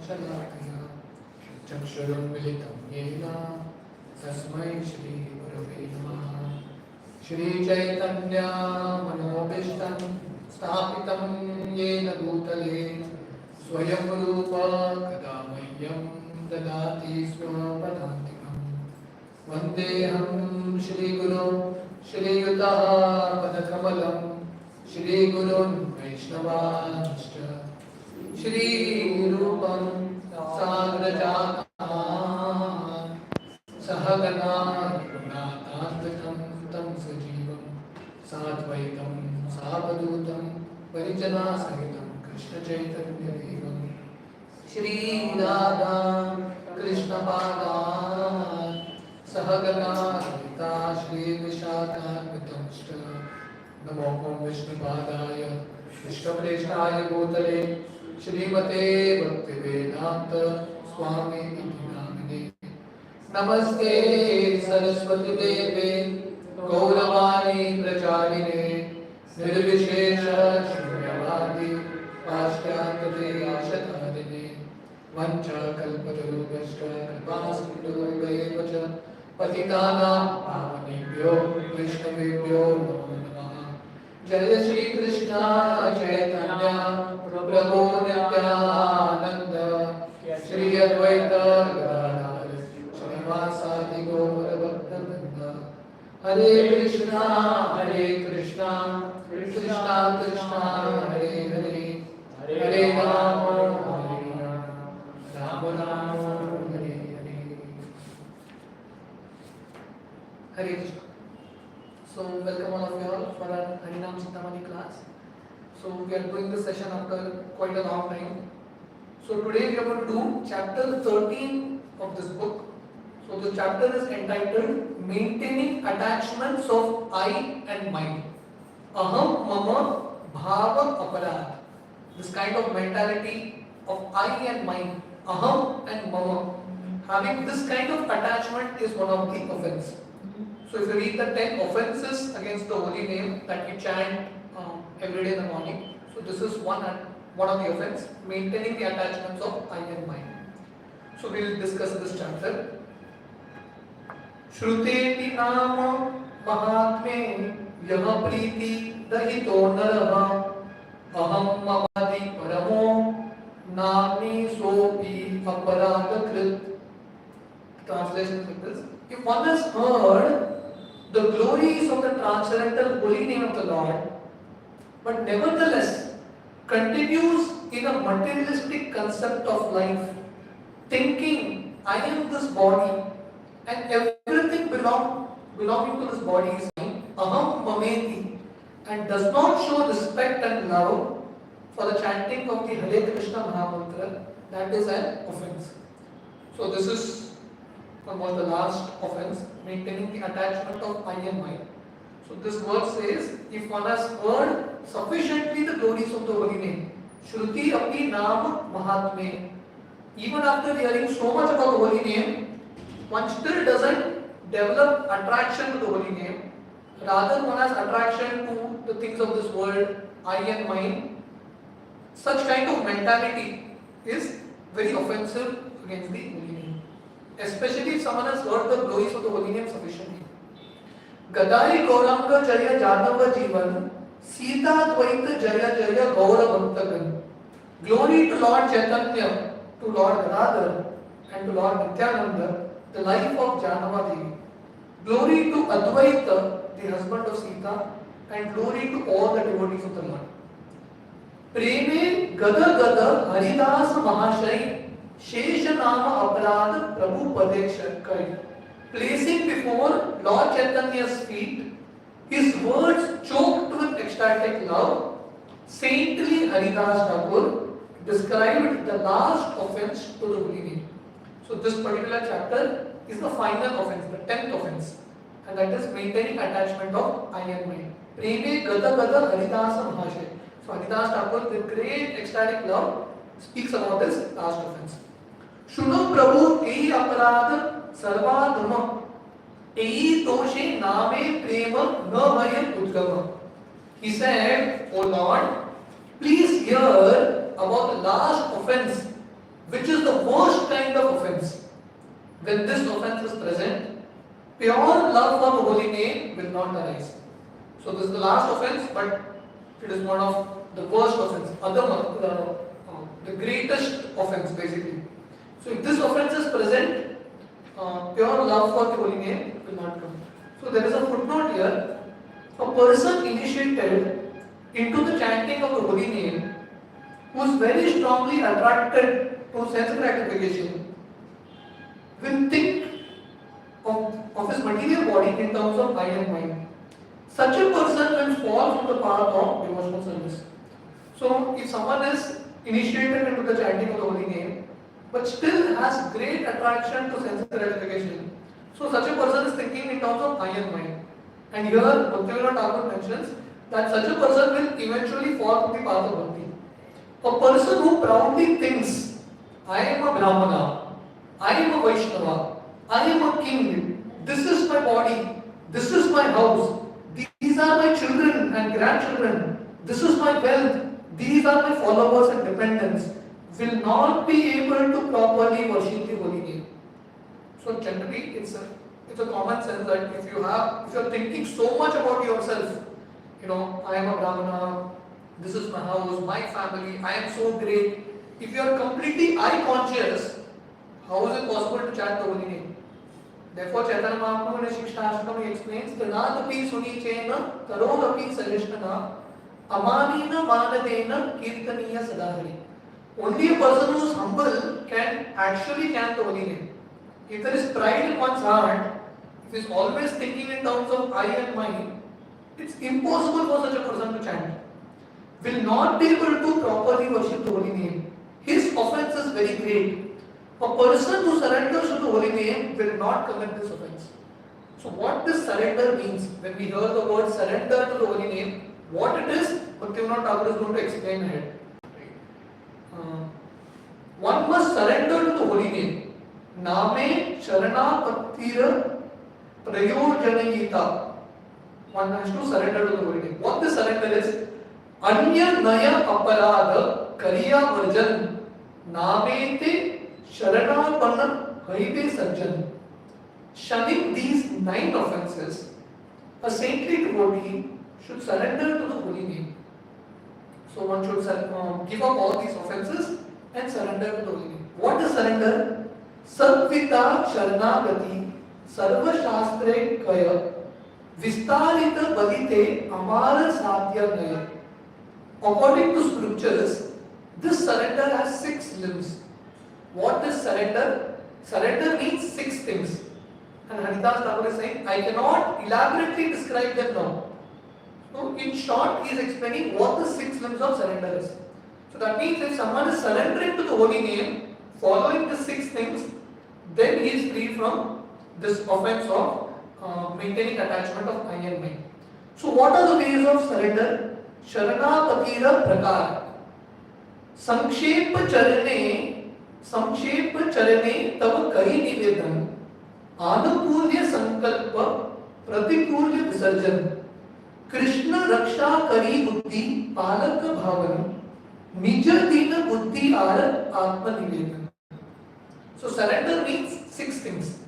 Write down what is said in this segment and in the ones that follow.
शलाकया चक्षुरुन्मिलितं येन तस्मै श्रीगुरवे नमः। श्रीचैतन्य मनोभीष्टं स्थापितं येन भूतले स्वयं रूप कदा मह्यं ददाति स्वपदान्तिकम्। वन्देऽहं श्रीगुरो श्रीयुतः पदकमलं श्रीगुरुन् वैष्णवांश्च श्रीरूपं साग्रजातान् सहगना रघुनाथान्वितं तं सजीवं साद्वैतं सावधूतं परिजनासहितं कृष्णचैतन्यदेवं श्रीराधा कृष्णपादान् सहगना ललिता श्रीविशाखान्वितंश्च नमो विष्णुपादाय विष्णुप्रेष्ठाय भूतले श्रीमते भक्तिवेदांत स्वामी इति नामिने। नमस्ते सरस्वती देवे गौरवाणी प्रचारिणे निर्विशेष शून्यवादी पाश्चात्यदेशतारिणे वंशकल्पतरुभ्यश्च कृपासिन्धुभ्येव च पतितानां पावनेभ्यो वैष्णवेभ्यो नमो नमः। जय श्री कृष्ण चैतन्य प्रभु नित्यानंद श्री अद्वैत गदाधर श्रीवासादि गौर भक्तवृंद। हरे कृष्णा कृष्णा कृष्णा हरे हरे हरे राम राम राम हरे हरे। हरे Krishna. So welcome all of you all for our Harinama Chintamani class. So we are doing this session after quite a long time. So today we are going to do chapter 13 of this book. So the chapter is entitled Maintaining Attachments of I and Mind. Aham Mama Bhava Aparad. This kind of mentality of I and mind, Aham and Mama, having this kind of attachment is one of the offense. So if you read the 10 offenses against the holy name that we chant every day in the morning, so this is one of the offense, maintaining the attachments of I and mind. So we will discuss this chapter. Shruteti nama mahatme yaha priti dahito naraha aham mamadi paramo nami sopi aparadakrit. Translation is like this: if one has heard the glories of the transcendental holy name of the Lord, but nevertheless continues in a materialistic concept of life, thinking I am this body and everything belonging to this body is mine, aham mameti, and does not show respect and love for the chanting of the Hare Krishna Mahamantra, that is an offense. So this is was the last offense, maintaining the attachment of I and mind. So this verse says, if one has heard sufficiently the glories of the holy name, Shruti api nam mahatme, even after hearing so much about the holy name, one still doesn't develop attraction to the holy name. Rather, one has attraction to the things of this world, I and mind. Such kind of mentality is very offensive against the holy name. Especially if someone has heard the glories of the holy name sufficiently. Gadai Gauranga Jaya Jadava Jivan Sita Dvaita Jaya Jaya Gaura Bhaktagan. Glory to Lord Chaitanya, to Lord Gadadhar and to Lord Nityananda, the life of Janava Devi. Glory to Advaita, the husband of Sita, and glory to all the devotees of the Lord. Preme Gada Gada Haridas Mahashay Shesha Nama Aparad Prabhu Padek, placing before Lord Chaitanya's feet his words choked with ecstatic love, saintly Haridas Thakur described the last offense to the holy name. So this particular chapter is the final offense, the 10th offense, and that is maintaining attachment of I and mind. Preme Gada Gada Haridas Mahashay. So Haridas Thakur, with great ecstatic love, speaks about this last offense. Shuno Prabhu ei aparad sarvadhama ei toshe name prema na bhayam udgama. He said, O Lord, please hear about the last offense which is the worst kind of offense. When this offense is present, pure love for the holy name will not arise. So this is the last offense, but it is one of the worst offense, the greatest offense basically. So if this offense is present, pure love for the holy name will not come. So there is a footnote here. A person initiated into the chanting of the holy name who is very strongly attracted to sense gratification will think of his material body in terms of eye and mind. Such a person will fall from the path of devotional service. So if someone is initiated into the chanting of the holy name but still has great attraction to sense gratification, so such a person is thinking in terms of eye and mind. And here Bhaktivinoda Thakur mentions that such a person will eventually fall from the path of bhakti. A person who proudly thinks, I am a Brahmana, I am a Vaishnava, I am a king, this is my body, this is my house, these are my children and grandchildren, this is my wealth, these are my followers and dependents, will not be able to properly worship the holy name. So generally it's a common sense that if you are thinking so much about yourself, I am a Brahmana, this is my house, my family, I am so great. If you are completely I conscious, how is it possible to chant the holy name? Therefore, Chaitanya Mahaprabhu in his Shikshashtakam explains, Tanadapi sunichena tarodapi sarishtana amanina manadena kirtaniya sadahari. Only a person who is humble can actually chant the holy name. If there is pride in one's heart, if he is always thinking in terms of I and mine, it's impossible for such a person to chant. Will not be able to properly worship the holy name. His offense is very great. A person who surrenders to the holy name will not commit this offense. So what this surrender means, when we hear the word surrender to the holy name, what it is, Bhaktivinoda Thakur is going to explain ahead. One must surrender to the holy name. Name Sharana Pattira Prayojanayita. One has to surrender to the holy name. What this surrender is? Anya Naya Aparada Kariya Varjan Namete Sharanapanna Haive Sajjan. Shunning these 9 offences, a saintly devotee should surrender to the holy name. So one should give up all these offences and surrender to the holy name. What is surrender? Sarvita Sharanagati Sarva Shastre Kaya Vistarita Badite Amara Sadhya Naya. According to scriptures, this surrender has 6 limbs. What is surrender? Surrender means 6 things. And Haridas Thakur is saying, I cannot elaborately describe them now. So in short, he is explaining what the 6 limbs of surrender is. So that means if someone is surrendering to the holy name, following the 6 things, then he is free from this offense of maintaining attachment of I and mine. So what are the ways of surrender? Sharanapatira prakar. Sankshepa charane tava kari nivedan. Anukulya sankalpa pratikulya visarjan. Krishna raksha kari buddhi palak bhavan. Nija dina buddhi arat atma nivedan. So surrender means 6 things.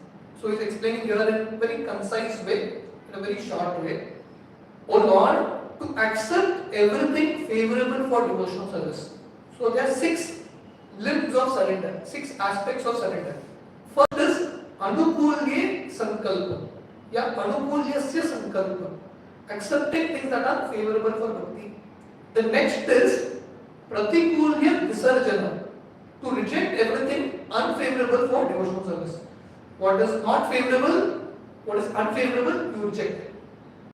So he is explaining here in a very concise way, in a very short way. O Lord, to accept everything favorable for devotional service. So there are 6 limbs of surrender, 6 aspects of surrender. First is Anukulya Sankalpa. Anukulyasya Sankalpa. Accepting things that are favorable for bhakti. The next is Pratikulya Visarjana. To reject everything unfavorable for devotional service. What is not favorable, what is unfavorable, you reject it.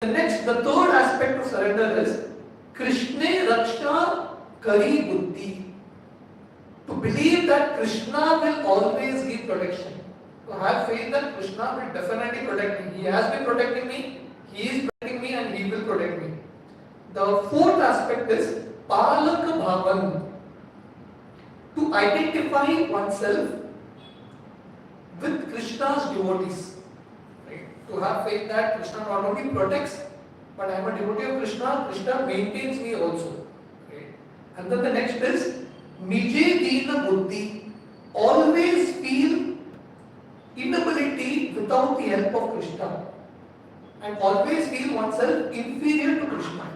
The third aspect of surrender is Krishna Raksha Kari Buddhi. To believe that Krishna will always give protection. To have faith that Krishna will definitely protect me. He has been protecting me, he is protecting me, and he will protect me. The fourth aspect is Palaka Bhavan. To identify oneself with Krishna's devotees. Right? To have faith that Krishna not only protects, but I am a devotee of Krishna, Krishna maintains me also. Right? And then the next is Nije Dina Buddhi. always feel inability without the help of Krishna, and always feel oneself inferior to Krishna.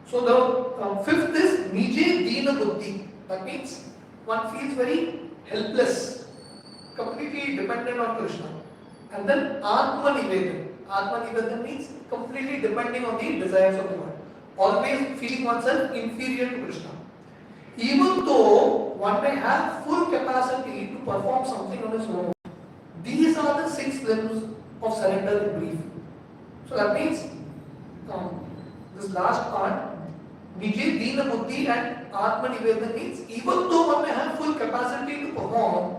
So the fifth is Nije Dina Buddhi. That means one feels very helpless, completely dependent on Krishna. And then Atma Nivedan. Atma Nivedan means completely depending on the desires of the Lord. Always feeling oneself inferior to Krishna. Even though one may have full capacity to perform something on his own, these are the six limbs of surrender in brief. So that means this last part, Nije Dina Buddhi and Atma Nivedan means even though one may have full capacity to perform,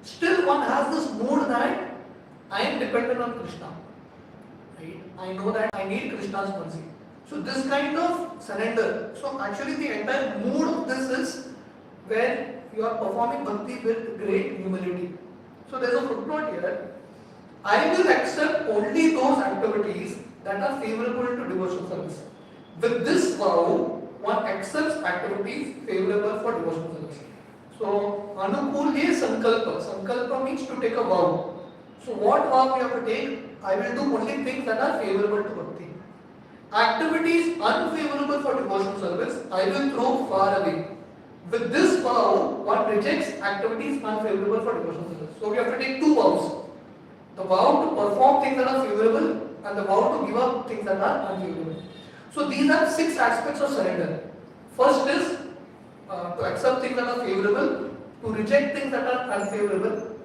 still one has this mood that I am dependent on Krishna. Right? I know that I need Krishna's mercy. So this kind of surrender. So actually the entire mood of this is where you are performing bhakti with great humility. So there is a footnote here. I will accept only those activities that are favorable to devotional service. With this vow, one accepts activities favorable for devotional service. So Anukulye Sankalpa. Sankalpa means to take a vow. So what vow we have to take? I will do only things that are favorable to bhakti. Activities unfavorable for devotional service, I will throw far away. With this vow, one rejects activities unfavorable for devotional service. So we have to take two vows. The vow to perform things that are favorable and the vow to give up things that are unfavorable. So these are six aspects of surrender. First is to accept things that are favorable, to reject things that are unfavorable,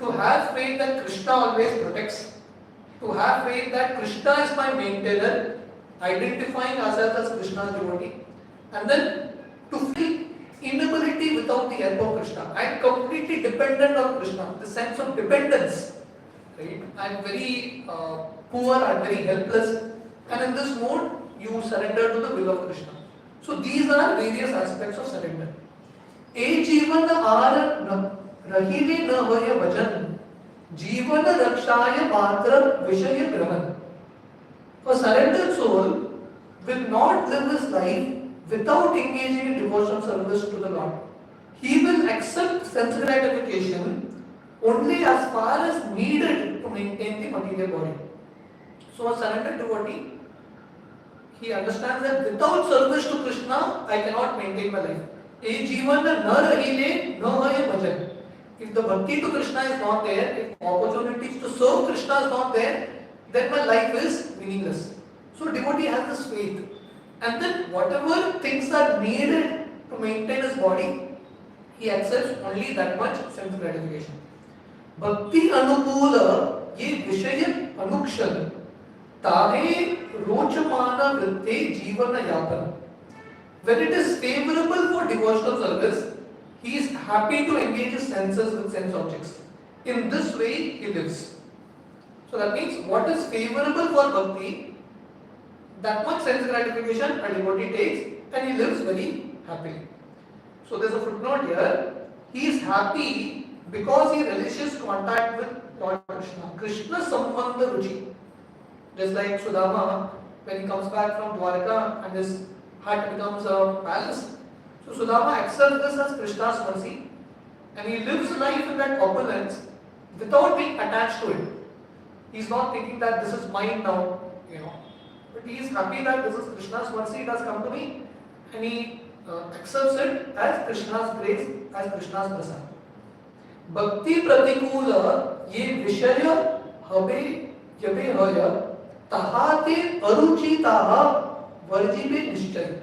to have faith that Krishna always protects, to have faith that Krishna is my maintainer, identifying ourselves as Krishna's devotee, and then to feel inability without the help of Krishna. I am completely dependent on Krishna, the sense of dependence. Right? I am very poor, I am very helpless, and in this mode you surrender to the will of Krishna. So these are various aspects of surrender. E जीवन are रहीले न होय भजन जीवन रक्षाय मात्र विषय ग्रहण. A surrendered soul will not live his life without engaging in devotional service to the Lord. He will accept sense gratification only as far as needed to maintain the material body. So a surrendered devotee, he understands that without service to Krishna, I cannot maintain my life. E jivan na rahile na hoye bhajan. If the bhakti to Krishna is not there, if opportunities to serve Krishna is not there, then my life is meaningless. So devotee has this faith. And then whatever things are needed to maintain his body, he accepts only that much sense gratification. Bhakti anukula ye vishaya anukshan tahe rochamana vritte jivana yapan. When it is favorable for devotional service, he is happy to engage his senses with sense objects. In this way, he lives. So that means what is favorable for bhakti, that much sense gratification a devotee takes and he lives very happily. So there is a footnote here. He is happy because he relishes contact with Lord Krishna. Krishna Sambandha Ruchi. Just like Sudama, when he comes back from Dwarka and his hut becomes a palace. So Sudama accepts this as Krishna's mercy and he lives life in that opulence without being attached to it. He is not thinking that this is mine now, but he is happy that this is Krishna's mercy, it has come to me, and he accepts it as Krishna's grace, as Krishna's prasad. Bhakti pratikula ye vishaya habe yabe haya tahate aruchi taha varjibe nishtay.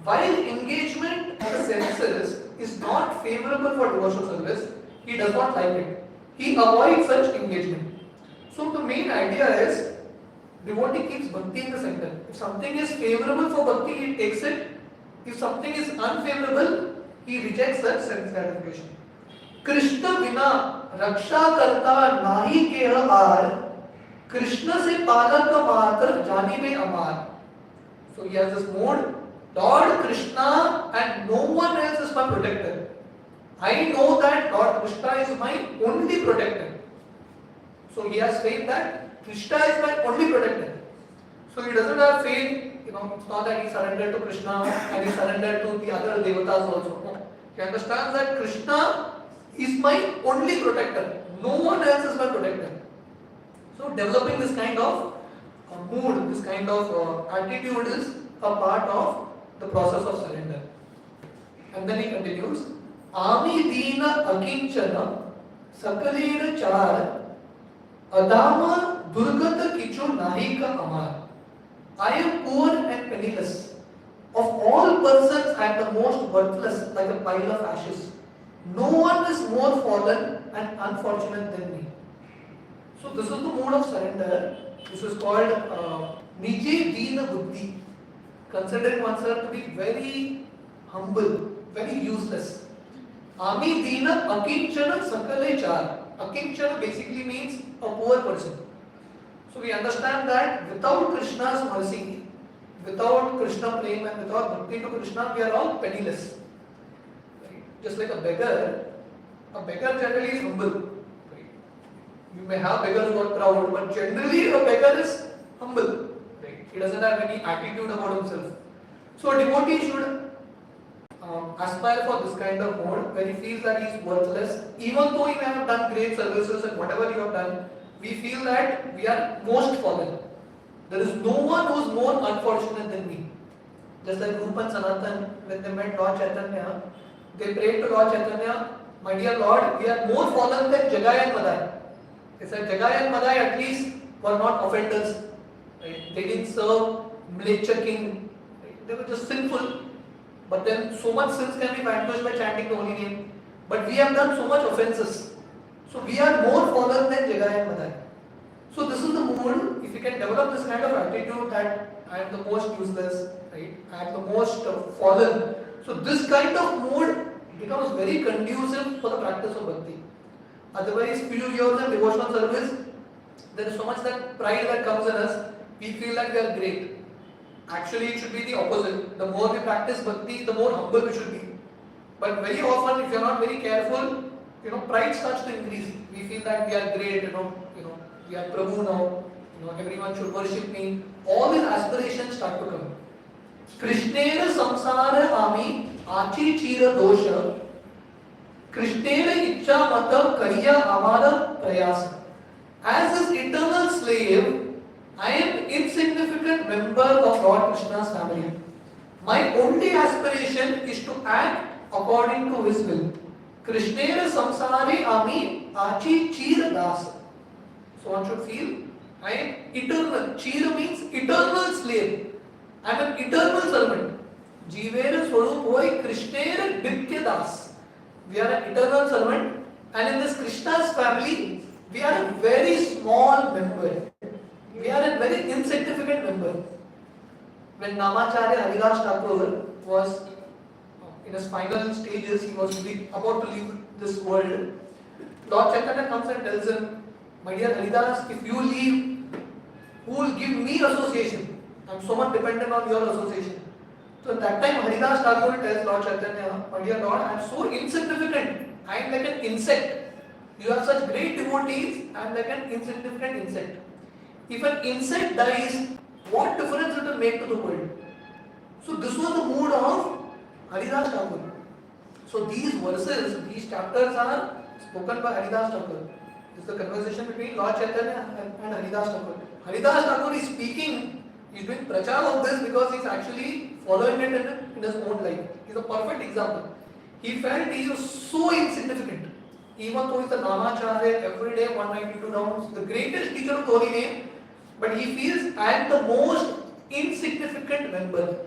While engagement of the senses is not favorable for devotional service, he does not like it. He avoids such engagement. So the main idea is devotee keeps bhakti in the center. If something is favorable for bhakti, he takes it. If something is unfavorable, he rejects such sense gratification. Krishna vina raksha karta nahi keha aar Krishna se palak matra janibe amar. So he has this mode, Lord Krishna and no one else is my protector. I know that Lord Krishna is my only protector. So he has faith that Krishna is my only protector. So he doesn't have faith, it's not that he surrendered to Krishna and he surrendered to the other devatas also. No. He understands that Krishna is my only protector. No one else is my protector. So developing this kind of mood, this kind of attitude is a part of the process of surrender. And then he continues, Ami Dina Akinchana Sakalera Char Adama Durgata Kichu Nahika Amar. I am poor and penniless. Of all persons, I am the most worthless, like a pile of ashes. No one is more fallen and unfortunate than me. So this is the mode of surrender. This is called Nije Dina Buddhi. Considering oneself to be very humble, very useless. Ami Dina Akinchana Sakale Char. Akinchana basically means a poor person. So we understand that without Krishna's mercy, without Krishna prema and without bhakti to Krishna, we are all penniless. Right? Just like a beggar generally is humble. Right? You may have beggars who are proud, but generally a beggar is humble. Right? He doesn't have any attitude about himself. So a devotee should aspire for this kind of mode where he feels that he is worthless. Even though he may have done great services and whatever you have done, we feel that we are most fallen. There is no one who is more unfortunate than me. Just like Rupa and Sanatan, when they met Lord Chaitanya, they prayed to Lord Chaitanya, my dear Lord, we are more fallen than Jagai and Madai. They said Jagai and Madai at least were not offenders. Right? They didn't serve Mlecha king. Right? They were just sinful. But then so much sins can be vanquished by chanting the holy name. But we have done so much offences. So we are more fallen than Jagai and Madai. So this is the mood. If you can develop this kind of attitude that I am the most useless, right? I am the most fallen. So this kind of mood becomes very conducive for the practice of bhakti. Otherwise, few years in devotional service, there is so much that pride that comes in us. We feel like we are great. Actually, it should be the opposite. The more we practice bhakti, the more humble we should be. But very often, if you are not very careful, pride starts to increase. We feel that we are great, we are Prabhu now, everyone should worship me. All these aspirations start to come. Krishnena samsara ami achi chira dosha. Krishnena icha mata kariya amara prayasa. As his eternal slave, I am insignificant member of Lord Krishna's family. My only aspiration is to act according to his will. Krishnera samsare ami achi chira dasa. So one should feel, I am eternal. Chira means eternal slave. I am an eternal servant. Jivera swarup hoy Krishnera ditya das. We are an eternal servant, and in this Krishna's family, we are a very small member. We are a very insignificant member. When Namacharya Haridas Thakur was in his final stages, he was about to leave this world. Lord Chaitanya comes and tells him, my dear Haridas, if you leave, who will give me association? I am so much dependent on your association. So at that time, Haridas Thakur tells Lord Chaitanya, my dear Lord, I am so insignificant. I am like an insect. You have such great devotees, I am like an insignificant insect. If an insect dies, what difference it will make to the world? So this was the mood of Haridas Thakur. So these verses, these chapters are spoken by Haridas Thakur. This is the conversation between Lord Chaitanya and Haridas Thakur. Haridas Thakur is speaking, he is doing prachar of this because he is actually following it in his own life. He is a perfect example. He felt he was so insignificant. Even though he is the Namacharya, every day 192 rounds, the greatest teacher of the holy name, but he feels I am the most insignificant member.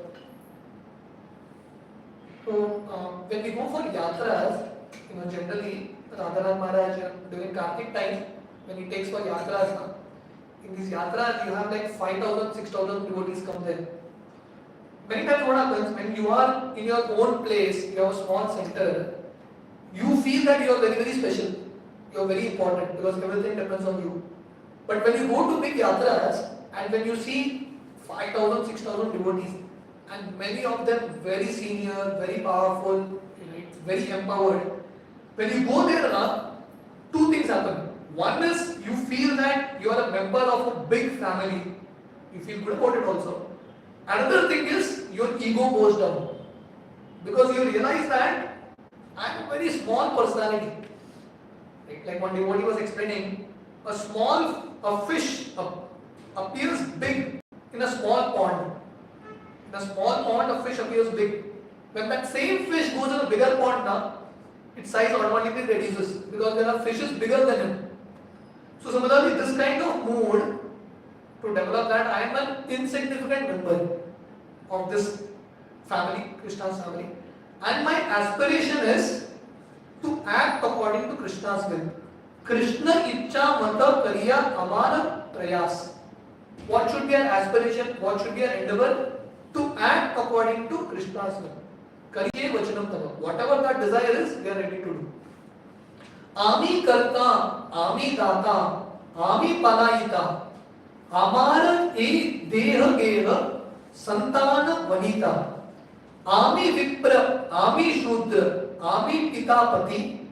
So when we go for yatras, generally Radhanath Maharaj during Kartik time, when he takes for yatras, in these yatras you have like 5,000, 6,000 devotees come there. Many times what happens, when you are in your own place, you have a small center, you feel that you are very, very special. You are very important because everything depends on you. But when you go to big yatras and when you see 5,000, 6,000 devotees and many of them very senior, very powerful, very empowered, when you go there, two things happen. One is you feel that you are a member of a big family. You feel good about it also. Another thing is your ego goes down because you realize that I am a very small personality. like one devotee was explaining, a fish appears big in a small pond. In a small pond, a fish appears big. When that same fish goes in a bigger pond now, its size automatically reduces because there are fishes bigger than him. So similarly, this kind of mood to develop that I am an insignificant member of this family, Krishna's family, and my aspiration is to act according to Krishna's will. Krishna Ichcha Mata Kariya Amara Prayas. What should be our aspiration? What should be our endeavor? To act according to Krishna's will. Kariye Vachanam Tava. Whatever that desire is, we are ready to do. Ami Karta, Ami Data, Ami Palayita, Amara E Deha Geha, Santana Vanita, Ami Vipra, Ami Shudra, Ami Pitapati,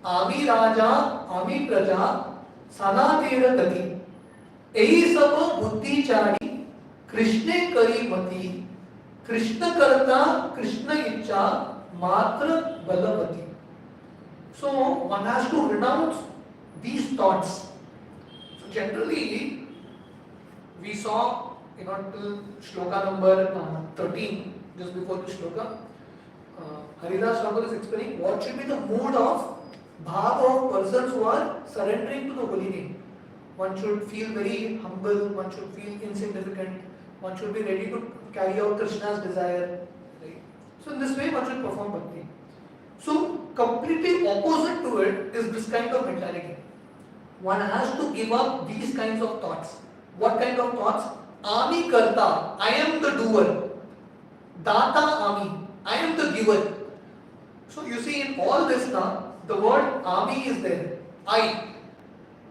Ami Raja, Ami Praja, Sanatera Gati. यही सब बुद्धि चारी कृष्णे करी मति कृष्ण करता कृष्ण इच्छा मात्र बलवती. So one has to renounce these thoughts. So generally we saw till shloka number 13, just before the shloka, Haridas Thakur is explaining what should be the mood of bhav of persons who are surrendering to the holy name. One should feel very humble, one should feel insignificant, one should be ready to carry out Krishna's desire. Right? So in this way one should perform bhakti. So completely opposite to it is this kind of mentality. One has to give up these kinds of thoughts. What kind of thoughts? Ami karta, I am the doer. Data ami, I am the giver. So you see in all this now, the word ami is there. I.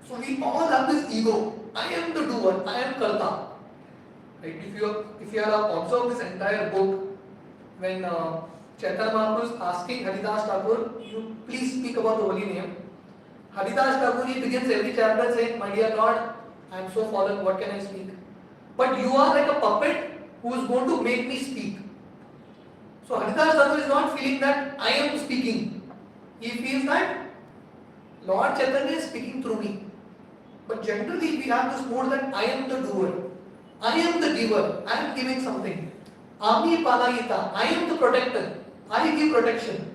So we all have this ego. I am the doer. I am karta. Right? If you have observed this entire book, when Chaitanya Mahaprabhu is asking Haridas Thakur, you please speak about the holy name. Haridas Thakur he begins every chapter saying, my dear Lord, I am so fallen. What can I speak? But you are like a puppet who is going to make me speak. So Haridas Thakur is not feeling that I am speaking. He feels that Lord Chaitanya is speaking through me. But generally we have this mode that I am the doer. I am the giver. I am giving something. Ami palayita. I am the protector. I give protection.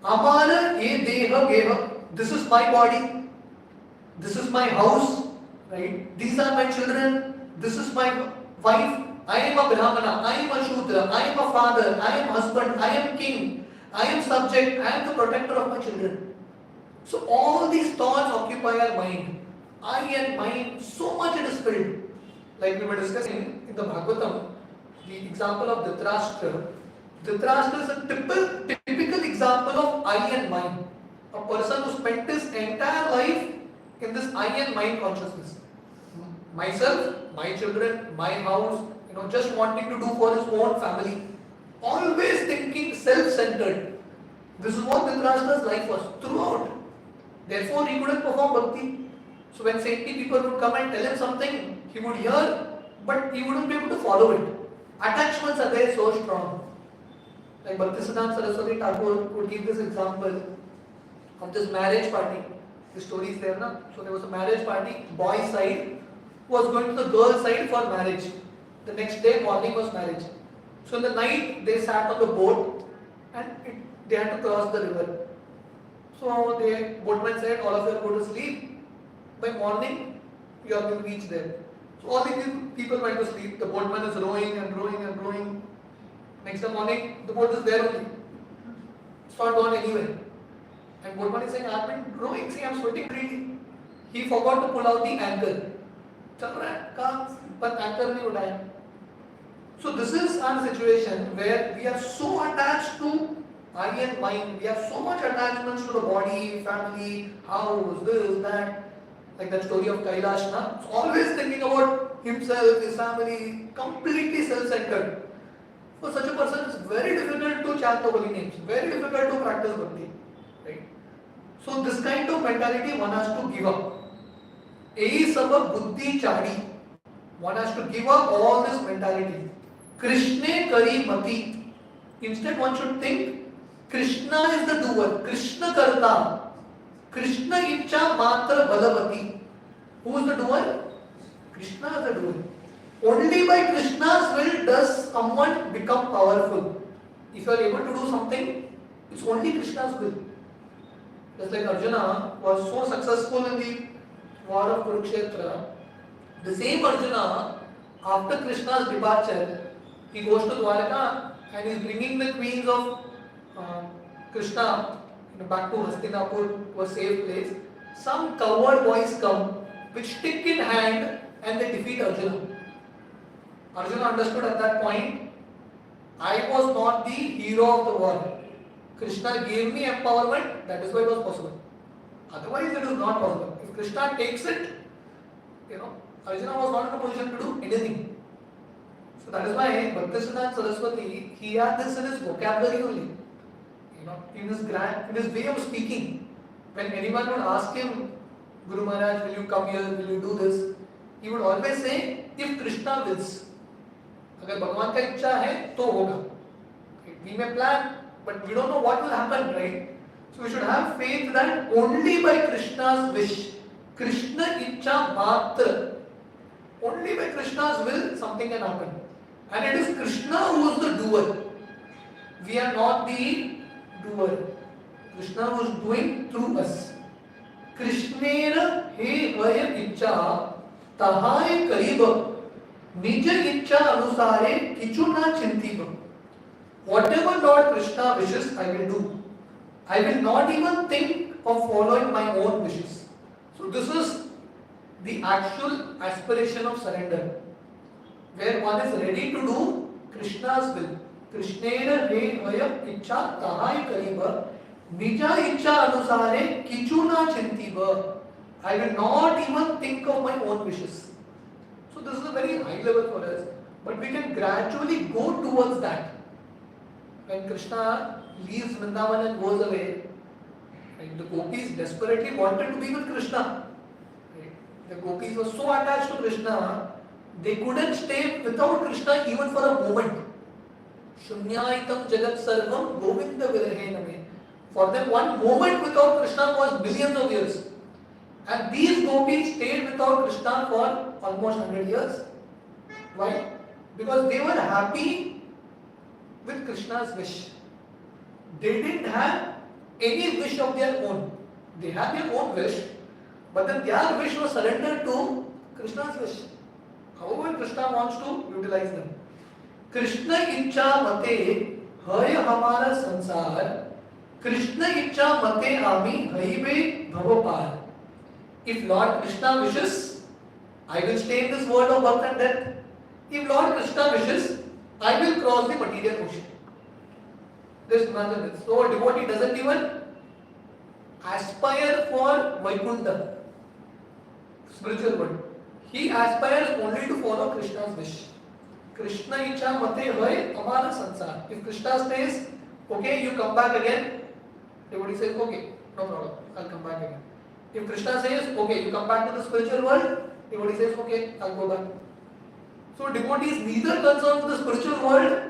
Amara e deha geha. This is my body. This is my house. Right? These are my children. This is my wife. I am a Brahmana. I am a Shudra. I am a father. I am husband. I am king. I am subject. I am the protector of my children. So all these thoughts occupy our mind. I and mine, so much it is filled. Like we were discussing in the Bhagavatam, the example of Dhritarashtra. Dhritarashtra is a typical example of I and mine. A person who spent his entire life in this I and mine consciousness. Myself, my children, my house, just wanting to do for his own family. Always thinking self-centered. This is what Dhritarashtra's life was throughout. Therefore, he couldn't perform bhakti. So when saintly people would come and tell him something, he would hear, but he wouldn't be able to follow it. Attachments are there so strong. Like Bhaktisiddhanta Saraswati Thakur would give this example of this marriage party. The story is there, na? So there was a marriage party, boy side was going to the girl side for marriage. The next day morning was marriage. So in the night they sat on the boat and they had to cross the river. So the boatman said, all of you go to sleep. By morning, you are going to reach there. So all these people went to sleep. The boatman is rowing and rowing and rowing. Next morning, the boat is there only. It's not gone anywhere. And boatman is saying, I've been rowing. See, I'm sweating freely. He forgot to pull out the anchor. Chal raha hai, काम, but anchor nahi उठाया. So this is our situation where we are so attached to I and mind. We have so much attachments to the body, family, house, this, that. Like that story of Kailash, na? So always thinking about himself, his family, completely self-centered. For such a person, it's very difficult to chant the holy names, very difficult to practice bhakti. Right? So this kind of mentality one has to give up. Ehi sabha buddhi chadi. One has to give up all this mentality. Krishne kari mati. Instead one should think, Krishna is the doer, Krishna karta. Krishna Icha Matra Balavati. Who is the doer? Krishna is the doer. Only by Krishna's will does someone become powerful. If you are able to do something, it's only Krishna's will. Just like Arjuna was so successful in the war of Kurukshetra, the same Arjuna, after Krishna's departure, he goes to Dwaraka and is bringing the queens of Krishna back to Hastinapur to a safe place. Some coward boys come with stick in hand and they defeat Arjuna. Arjuna understood at that point, I was not the hero of the war. Krishna gave me empowerment, that is why it was possible. Otherwise it is not possible. If Krishna takes it, Arjuna was not in a position to do anything. So that is why Bhaktisiddhanta Saraswati, he had this in his vocabulary only. In his way of speaking. When anyone would ask him, Guru Maharaj, will you come here, will you do this? He would always say, if Krishna wills. अगर भगवान का इच्छा है तो होगा. We may plan, but we don't know what will happen, right? So we should have faith that only by Krishna's wish, Krishna Icha Matra, only by Krishna's will something can happen. And it is Krishna who is the doer. We are not the doer. Krishna who is doing through us. Krishnera he vaya icha tahaye kariba nija icha anusare kichu na chintiba. Whatever Lord Krishna wishes, I will do. I will not even think of following my own wishes. So this is the actual aspiration of surrender, where one is ready to do Krishna's will. Krishnera he vaya icha tahaye kariba nija icha anusare kichu na chintiba. I will not even think of my own wishes. So this is a very high level for us, but we can gradually go towards that. When Krishna leaves Vrindavan and goes away, right, the gopis desperately wanted to be with Krishna. Right? The gopis were so attached to Krishna, they couldn't stay without Krishna even for a moment. Shunyaitam jagat sarvam govinda virahename. For them, one moment without Krishna was billions of years. And these gopis stayed without Krishna for almost 100 years. Why? Because they were happy with Krishna's wish. They didn't have any wish of their own. They had their own wish, but then their wish was surrendered to Krishna's wish. However, Krishna wants to utilize them. Krishna icha mate hai hamara sansar, Krishna icha mate ami haibe bhavapar. If Lord Krishna wishes, I will stay in this world of birth and death. If Lord Krishna wishes, I will cross the material ocean. This none. So a devotee doesn't even aspire for Vaikuntha, spiritual world. He aspires only to follow Krishna's wish. Krishna icha mate hai amara sansar. If Krishna says, okay, you come back again, devotee says, okay, no problem, I'll come back again. If Krishna says, okay, you come back to the spiritual world, devotee says, okay, I'll go back. So devotee is neither concerned with the spiritual world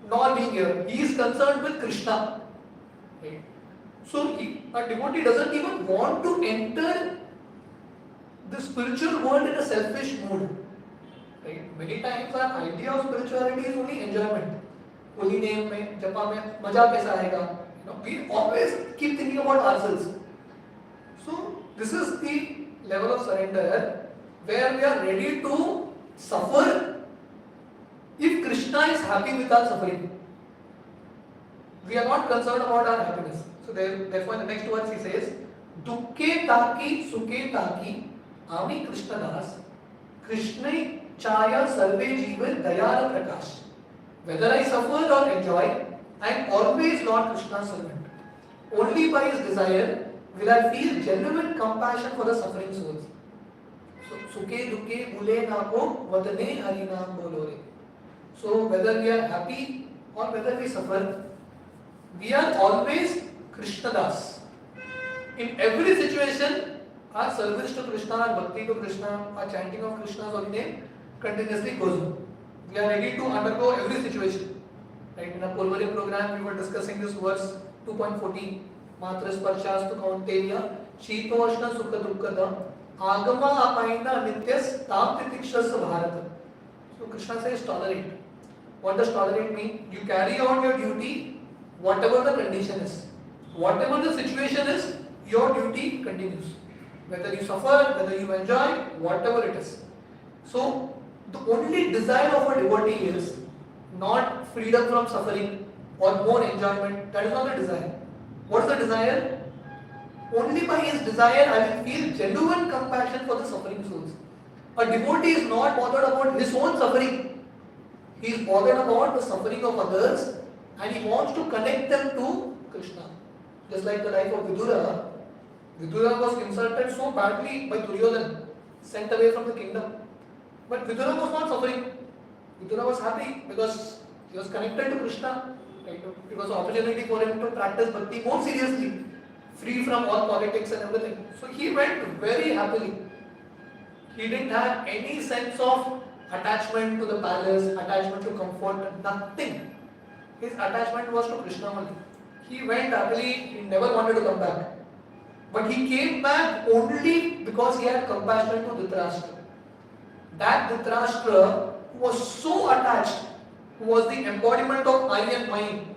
nor being here. He is concerned with Krishna. Right? So a devotee doesn't even want to enter the spiritual world in a selfish mood. Right? Many times our idea of spirituality is only enjoyment. Holy name mein, japa mein, maja kaisa aayega. We always keep thinking about ourselves. So this is the level of surrender where we are ready to suffer if Krishna is happy with our suffering. We are not concerned about our happiness. So therefore in the next words he says, Dukke taki sukhe taki ami Krishna das Krishna chaya sarve jeevan dayara prakash. Whether I suffer or enjoy, I am always Lord Krishna's servant. Only by his desire will I feel genuine compassion for the suffering souls. So sukhe dukke bule na ko vadane harinam bolore. So whether we are happy or whether we suffer, we are always Krishna das. In every situation, our service to Krishna, our bhakti to Krishna, our chanting of Krishna's holy name continuously goes on. We are ready to undergo every situation. Right? In our Purvari program, we were discussing this verse 2.14. Matra sparshas tu kaunteya शीतोष्ण सुख दुखद agama apaina nityas tam titikshas bharat. So Krishna says tolerate. What does tolerate mean? You carry out your duty whatever the condition is. Whatever the situation is, your duty continues. Whether you suffer, whether you enjoy, whatever it is. So the only desire of a devotee is not freedom from suffering or more enjoyment. That is not the desire. What is the desire? Only by his desire I will feel genuine compassion for the suffering souls. A devotee is not bothered about his own suffering. He is bothered about the suffering of others and he wants to connect them to Krishna. Just like the life of Vidura. Vidura was insulted so badly by Duryodhana, sent away from the kingdom. But Vidura was not suffering. Vidura was happy because he was connected to Krishna. Right? It was an opportunity for him to practice bhakti more seriously, free from all politics and everything. So he went very happily. He didn't have any sense of attachment to the palace, attachment to comfort, nothing. His attachment was to Krishna only. He went happily, he never wanted to come back. But he came back only because he had compassion to Dhritarashtra. That Dhritarashtra who was so attached, who was the embodiment of I and mine,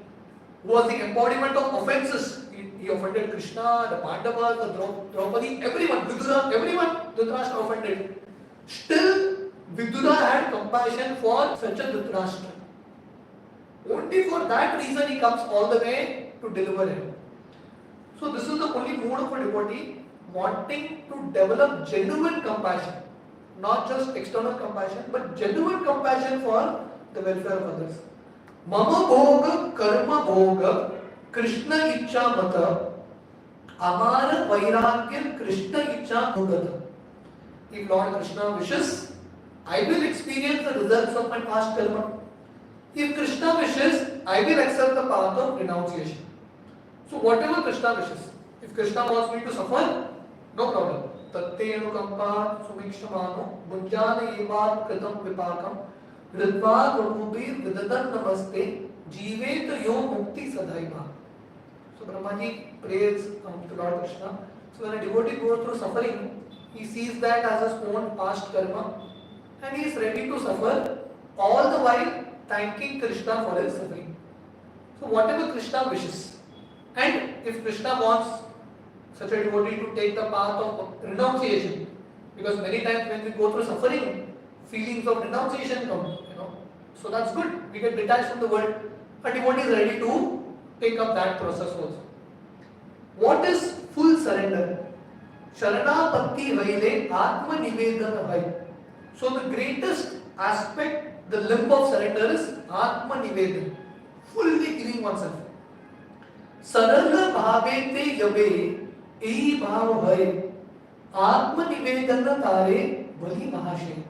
who was the embodiment of offences. He offended Krishna, the Pandavas, the Draupadi, everyone, Vidura, everyone Dhritarashtra offended. Still, Vidura had compassion for such a Dhritarashtra. Only for that reason he comes all the way to deliver him. So this is the only mood of a devotee, wanting to develop genuine compassion. Not just external compassion, but genuine compassion for the welfare of others. Mama bhoga karma bhoga Krishna ichcha mata amara vairagya Krishna ichcha nugata. If Lord Krishna wishes, I will experience the results of my past karma. If Krishna wishes, I will accept the path of renunciation. So whatever Krishna wishes, if Krishna wants me to suffer, no problem. Tatte anukampa sumikshamano bunjana evat kritam vipakam ridva gurubhi vidatan namaste jivet yo mukti sadhaiva. So Brahmaji prays to Lord Krishna. So when a devotee goes through suffering, he sees that as his own past karma and he is ready to suffer, all the while thanking Krishna for his suffering. So whatever Krishna wishes, and if Krishna wants such a devotee to take the path of renunciation, because many times when we go through suffering, feelings of renunciation come, so that's good. We get detached from the world. A devotee is ready to take up that process also. What is full surrender? Sharanapatti vaile atma nivedana vai. So the greatest aspect, the limb of surrender is atma nivedana, fully giving oneself. Sarala bhavete yabe ei bhav hai atma nivedana tare bali mahashay.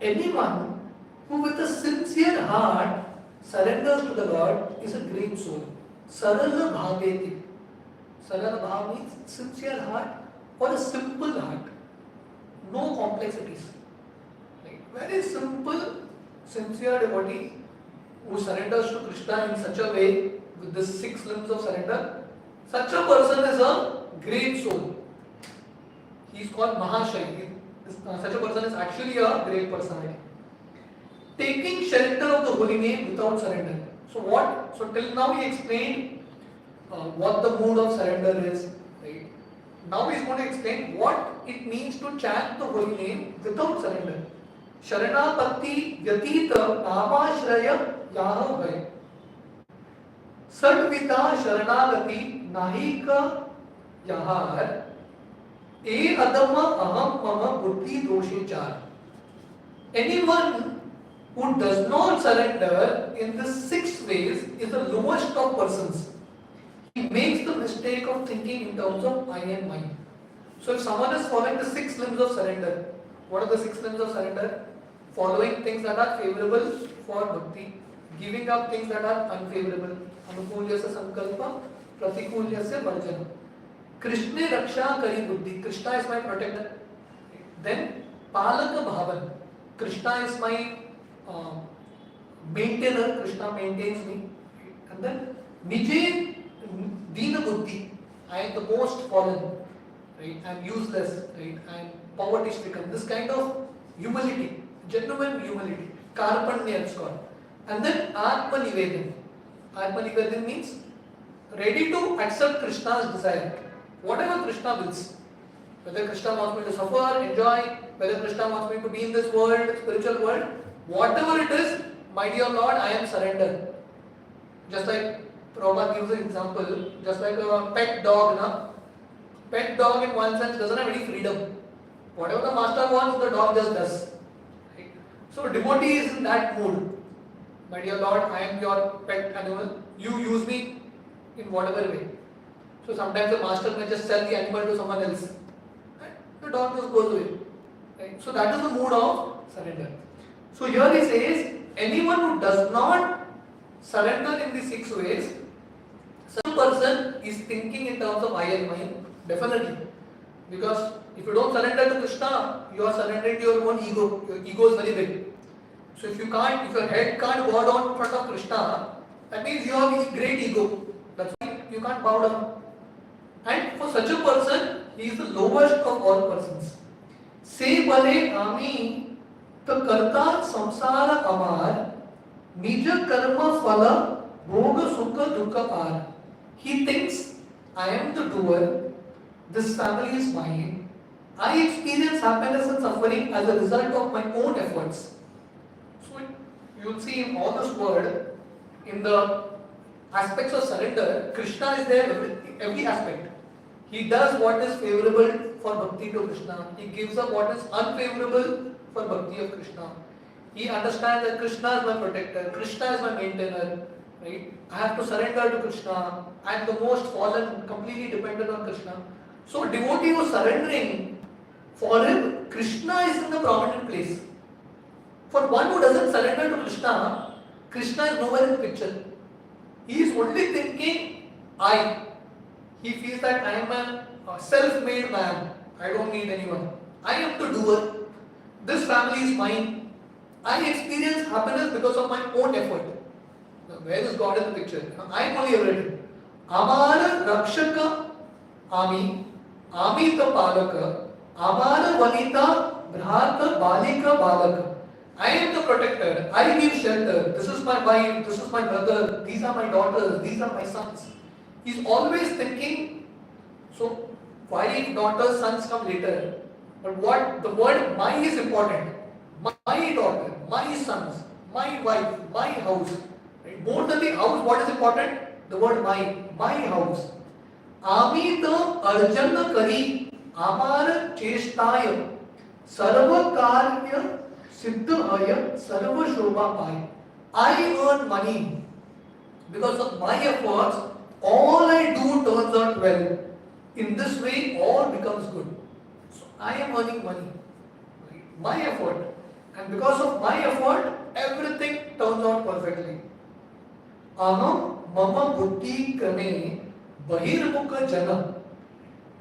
Anyone who with a sincere heart surrenders to the Lord is a great soul. Sarala bhavete. Sarala bhav means sincere heart or a simple heart. No complexities. Very simple, sincere devotee who surrenders to Krishna in such a way with the 6 limbs of surrender. Such a person is a great soul. He is called Mahashay. Such a person is actually a great personality. Taking shelter of the holy name without surrender. So what? So till now he explained what the mood of surrender is. Right? Now he is going to explain what it means to chant the holy name without surrender. Sharanapatti vyatita namashraya yaha vai. Sadvita sharanagati nahika yahar. E adama aham mama buddhi doshe char. Anyone who does not surrender in the 6 ways is the lowest of persons. He makes the mistake of thinking in terms of I and mine. So if someone is following the 6 limbs of surrender, what are the 6 limbs of surrender? Following things that are favorable for bhakti, giving up things that are unfavorable. Anukulyasya sankalpa, pratikulyasya varjana. Krishna raksha kari buddhi. Krishna is my protector. Then palaka bhavan. Krishna is my maintainer. Krishna maintains me. And then nije dina buddhi. I am the most fallen. right? I'm useless, right? I'm poverty stricken. This kind of humility, genuine humility, karpanya it's called. And then Atma Nivedan. Atma Nivedan means ready to accept Krishna's desire. Whatever Krishna wills. Whether Krishna wants me to suffer, enjoy, whether Krishna wants me to be in this world, spiritual world, whatever it is, my dear Lord, I am surrendered. Just like Prabhupada gives an example, just like a pet dog, na? Pet dog in one sense doesn't have any freedom. Whatever the master wants, the dog just does. Right? So devotee is in that mood. My dear Lord, I am your pet animal. You use me in whatever way. So sometimes the master may just sell the animal to someone else. Right? The dog just goes away. Right? So that is the mood of surrender. So here he says, anyone who does not surrender in the 6 ways, some person is thinking in terms of I and mine, definitely. Because if you don't surrender to Krishna, you are surrendering to your own ego. Your ego is very big. So if your head can't bow down in front of Krishna, that means you have a great ego. That's why you can't bow down. And for such a person, he is the lowest of all persons. Se bale ami to karta samsara amar nija karma phala bhoga sukha dukkha par. He thinks, I am the doer, this family is mine, I experience happiness and suffering as a result of my own efforts. So you will see in all this world, in the aspects of surrender, Krishna is there in every aspect. He does what is favorable for bhakti to Krishna. He gives up what is unfavorable for bhakti of Krishna. He understands that Krishna is my protector, Krishna is my maintainer. Right? I have to surrender to Krishna. I am the most fallen, completely dependent on Krishna. So devotee was surrendering. For him, Krishna is in the prominent place. For one who doesn't surrender to Krishna, Krishna is nowhere in the picture. He is only thinking, I. He feels that I am a self-made man. I don't need anyone. I am the doer. This family is mine. I experience happiness because of my own effort. Now, where is God in the picture? I am only everything. Amara Rakshaka Ami, Amita Palaka, Amara Vanita Bhrata Balika Balaka. I am the protector. I give shelter. This is my wife. This is my brother. These are my daughters. These are my sons. He's always thinking. So, wife, daughters, sons come later. But what the word my is important. My daughter, my sons, my wife, my house. Right? More than the house, what is important? The word my house. Amita Arjana Kari Amara Cheshtaya Sarva Karya Siddhaya Sarva Shobha Pai. I earn money. Because of my efforts, all I do turns out well. In this way, all becomes good. So I am earning money. Right? My effort. And because of my effort, everything turns out perfectly. Aham mama buddhi krame bahirmukha jana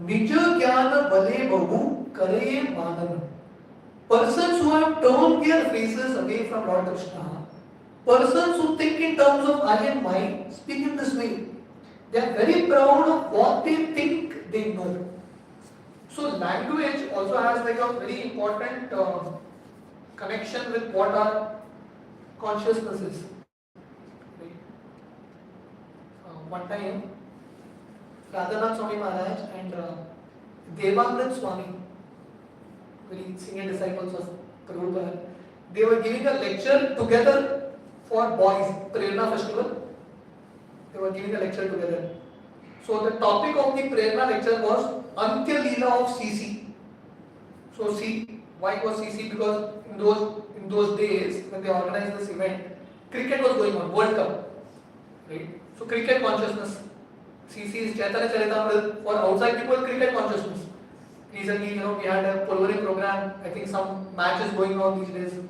nija jnana bale bahu kare manana. Persons who have turned their faces away from Lord Krishna, persons who think in terms of I and mine, speak in this way. They are very proud of what they think they know. So language also has like a very important connection with what our consciousness is. Right? One time, Radhanath Swami Maharaj and Devanand Swami, very senior disciples of Prabhupada, they were giving a lecture together for boys, Prerna festival. They were giving a lecture together. So the topic of the Prerna lecture was Antya Leela of CC. So see, why it was CC? Because in those days when they organized this event, cricket was going on, World Cup. Right? So cricket consciousness. CC is Chaitanya Charitamrita. For outside people, cricket consciousness. Recently, we had a Pulvari program. I think some matches going on these days.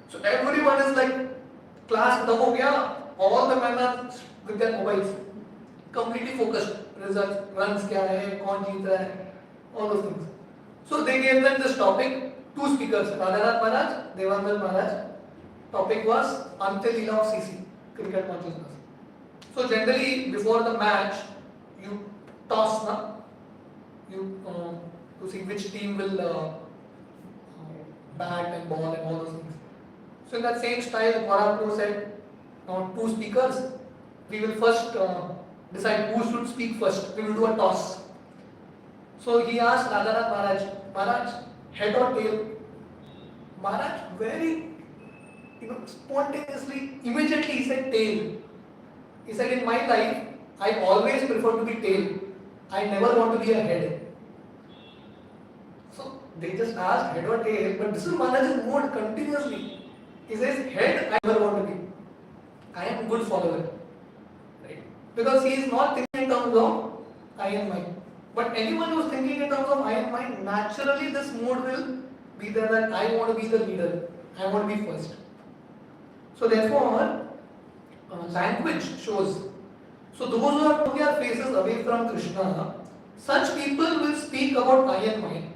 So everyone is like, class khatam ho gaya. All the men are with their mobiles, completely focused. Results, runs kya hai, kaun jeet raha hai, all those things. So they gave them this topic, two speakers, Radhanath Maharaj, Devanand Maharaj. Topic was Antya Leela of CC, cricket consciousness. So generally before the match, you toss, na? You to see which team will bat and ball and all those things. So in that same style, Maharaj said, now two speakers, we will first decide who should speak first. We will do a toss. So he asked Radhanath Maharaj, Maharaj, head or tail? Maharaj very spontaneously, immediately he said tail. He said, in my life, I always prefer to be tail. I never want to be a head. So they just asked head or tail, but this is Maharaj's mood continuously. He says, head, I never want to be. I am a good follower. Right? Because he is not thinking in terms of I and mine. But anyone who is thinking in terms of I and mine, naturally this mood will be there that I want to be the leader. I want to be first. So therefore, language shows. So those who are putting their faces away from Krishna, such people will speak about I and mine.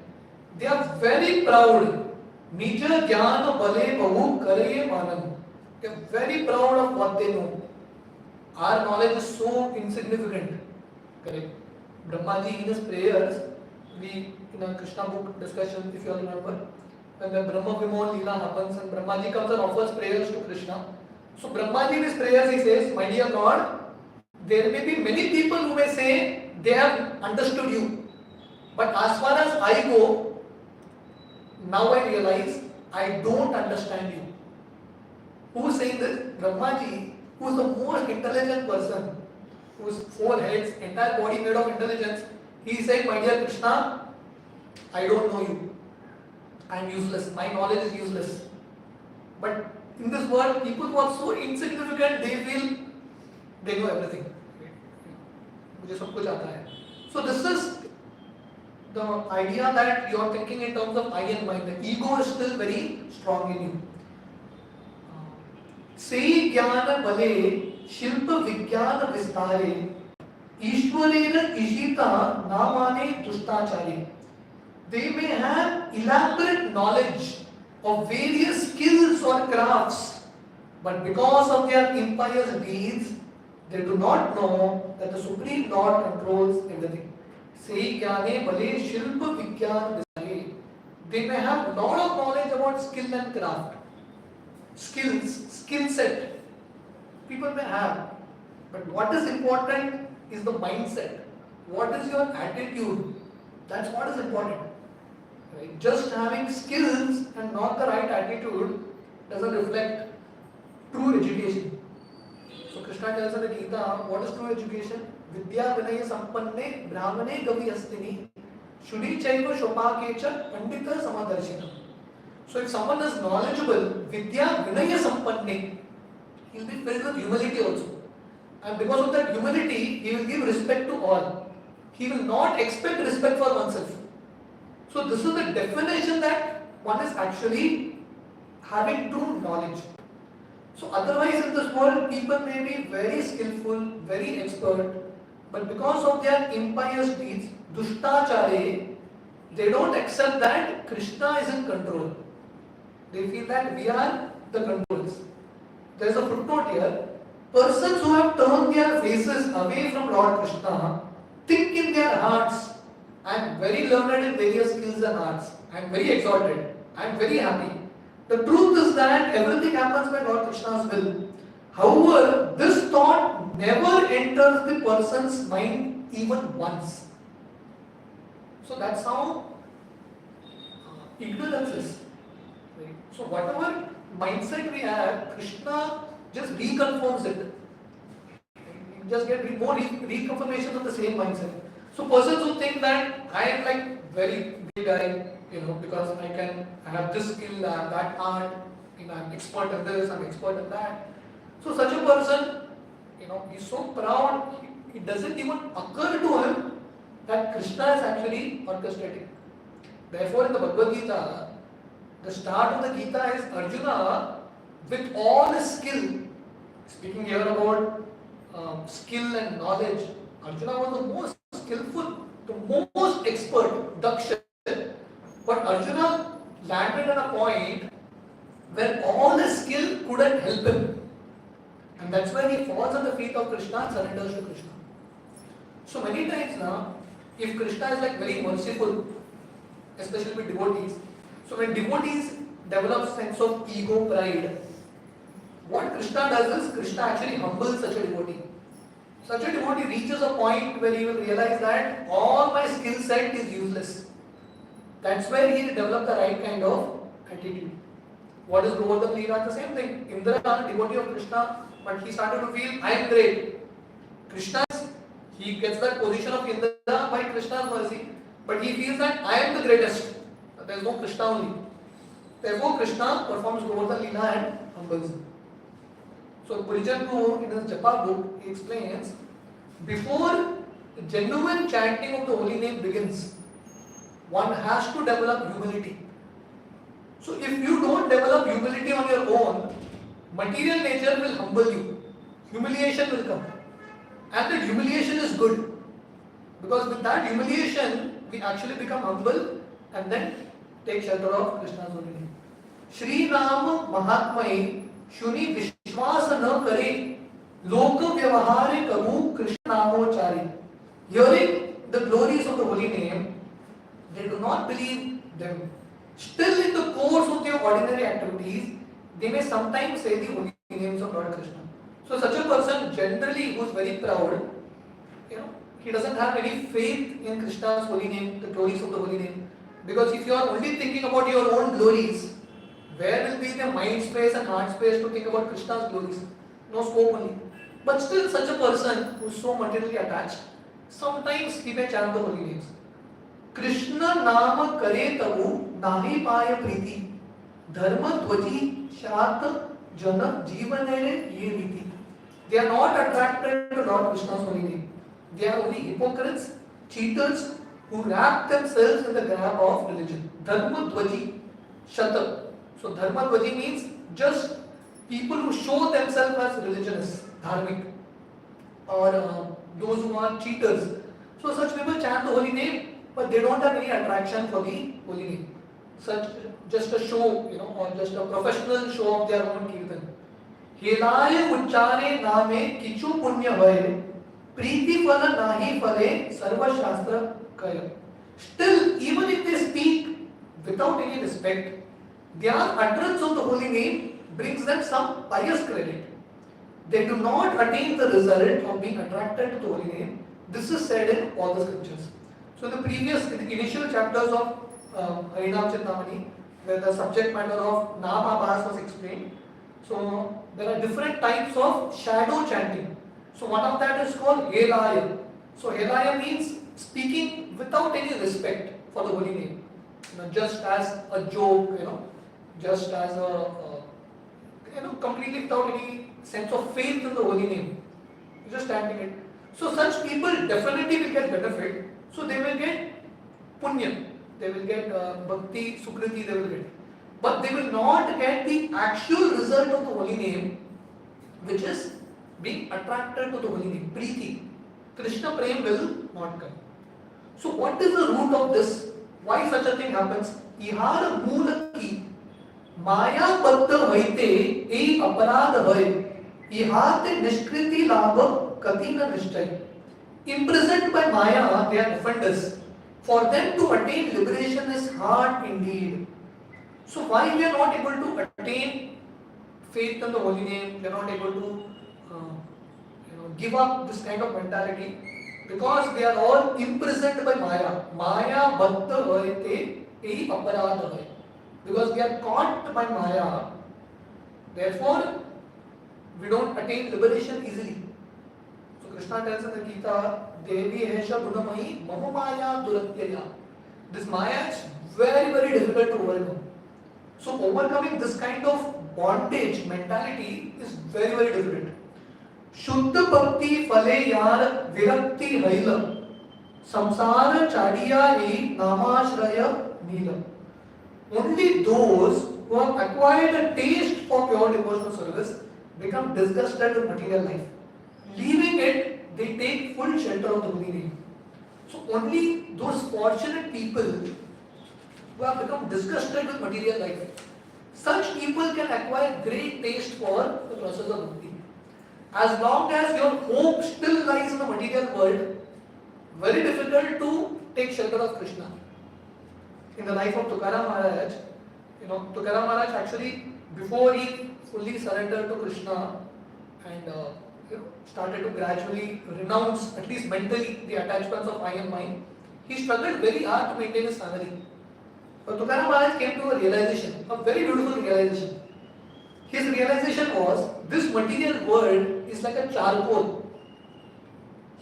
They are very proud. Nija jnana bale bahu karaye manam. They are very proud of what they know. Our knowledge is so insignificant. Correct. Brahmaji in his prayers, we in a Krishna book discussion, if you all remember, when the Brahma Vimol Leela happens and Brahmaji comes and offers prayers to Krishna. So Brahmaji in his prayers he says, my dear Lord, there may be many people who may say they have understood you. But as far as I go, now I realize I don't understand you. Who is saying this? Brahmaji, who is the most intelligent person, whose 4 heads, entire body made of intelligence, he is saying, my dear Krishna, I don't know you. I am useless. My knowledge is useless. But in this world, people who are so insignificant, they feel they know everything. मुझे सब कुछ आता है. So this is the idea that you are thinking in terms of I and mine. The ego is still very strong in you. Sei jnana bale shilpa vigyana vistare ishwarena ishita namane dushtachare. They may have elaborate knowledge of various skills or crafts, but because of their impious deeds, they do not know that the Supreme Lord controls everything. Sei jnane bale shilpa vigyana vistare. They may have a lot of knowledge about skill and craft. Skill set. People may have. But what is important is the mindset. What is your attitude? That's what is important. Right? Just having skills and not the right attitude doesn't reflect true education. So Krishna tells in the Gita, what is true education? Vidya vinaya sampanne brahmane gavi astini shudi chaiva shopakecha pandita samadarshina. So if someone is knowledgeable, vidya vinaya sampanne, he will be filled with humility also. And because of that humility, he will give respect to all. He will not expect respect for oneself. So this is the definition that one is actually having true knowledge. So otherwise in this world, people may be very skillful, very expert, but because of their impious deeds, dushtachare, they don't accept that Krishna is in control. They feel that we are the controllers. There is a footnote here. Persons who have turned their faces away from Lord Krishna think in their hearts, I am very learned in various skills and arts. I am very exalted. I am very happy. The truth is that everything happens by Lord Krishna's will. However, this thought never enters the person's mind even once. So that's how ignorance is. Right? So whatever mindset we have, Krishna just reconfirms it. You just get more reconfirmation of the same mindset. So persons who think that I am like very big guy, because I have this skill, I have that art, I'm expert in this, I'm expert in that. So such a person, he's so proud, it doesn't even occur to him that Krishna is actually orchestrating. Therefore in the Bhagavad Gita, the start of the Gita is Arjuna with all his skill. Speaking here about skill and knowledge, Arjuna was the most skillful, the most expert, Daksha. But Arjuna landed at a point where all his skill couldn't help him. And that's why he falls at the feet of Krishna and surrenders to Krishna. So many times now, if Krishna is like very merciful, especially with devotees. So when devotees develop sense of ego, pride, what Krishna does is Krishna actually humbles such a devotee. Such a devotee reaches a point where he will realize that all my skill set is useless. That's where he developed the right kind of attitude. What is Govardhan Leela? The same thing. Indra, a devotee of Krishna, but he started to feel, I am great. Krishna's, he gets that position of Indra by Krishna's mercy, but he feels that I am the greatest. There is no Krishna only. Therefore, Krishna performs Govardhan Leela and humbles him. So Purijan in his Japa book, he explains, before genuine chanting of the holy name begins, one has to develop humility. So if you don't develop humility on your own, material nature will humble you. Humiliation will come. And that humiliation is good. Because with that humiliation, we actually become humble and then take shelter of Krishna's holy name. Shri Ram Mahatmai Shuni Vishwas न करे लोक व्यवहारे कबू Krishna नामोचारी. Hearing the glories of the holy name, they do not believe them. Still in the course of their ordinary activities, they may sometimes say the holy names of Lord Krishna. So such a person generally who is very proud, he doesn't have any faith in Krishna's holy name, the glories of the holy name. Because if you are only thinking about your own glories, where will be the mind space and heart space to think about Krishna's glories? No scope only. But still such a person who is so materially attached, sometimes he may chant the holy names. Krishna नाम करे तबु नाहि पाय प्रीति धर्म ध्वजी शात जन जीवने ये रीति. They are not attracted to Lord Krishna's holy name. They are only hypocrites, cheaters who wrap themselves in the garb of religion. Dharma dhvaji shata. So dharma dhvaji means just people who show themselves as religious, dharmic, or those who are cheaters. So such people chant the holy name, but they don't have any attraction for the holy name. Such just a show, or just a professional show of their own kirtan. Helaya uchare name kichu punya vaye priti phala nahi phale sarva shastra kaya. Still, even if they speak without any respect, their utterance of the holy name brings them some pious credit. They do not attain the result of being attracted to the holy name. This is said in all the scriptures. So in the initial chapters of Harinama Chintamani, where the subject matter of Namabhas was explained, so there are different types of shadow chanting. So one of that is called Helaya. So Helaya means speaking without any respect for the holy name. Just as a joke, just as a, completely without any sense of faith in the holy name. You're just chanting it. So such people definitely will get benefit. So they will get punya, they will get bhakti, sukriti, they will get. But they will not get the actual result of the holy name, which is being attracted to the holy name, preeti. Krishna prem will not come. So what is the root of this? Why such a thing happens? Ihara moolaki maya patta vaite e aparad hai. Ihate nishkriti labha katina nishtay. Imprisoned by Maya, they are offenders. For them to attain liberation is hard indeed. So why we are not able to attain faith in the holy name, we are not able to give up this kind of mentality? Because they are all imprisoned by Maya. Maya bhatta vaite e aparada hai. Because we are caught by Maya, therefore we don't attain liberation easily. Krishna tells in the Gita, Devi Hesha Gunamahi Mamamaya Duratyaya. This Maya is very, very difficult to overcome. So overcoming this kind of bondage mentality is very, very difficult. Shuddha Bhakti Phale Yar Virakti Haila Samsara Chadiya E Namashraya Neela. Only those who have acquired a taste for pure devotional service become disgusted with material life. Leaving it, they take full shelter of the holy name. So only those fortunate people who have become disgusted with material life, such people can acquire great taste for the process of bhakti. As long as your hope still lies in the material world, very difficult to take shelter of Krishna. in the life of Tukaram Maharaj, Tukaram Maharaj actually, before he fully surrendered to Krishna and started to gradually renounce, at least mentally, the attachments of I and mine, he struggled very hard to maintain his family. But Tukaram Maharaj came to a realization, a very beautiful realization. His realization was, this material world is like a charcoal.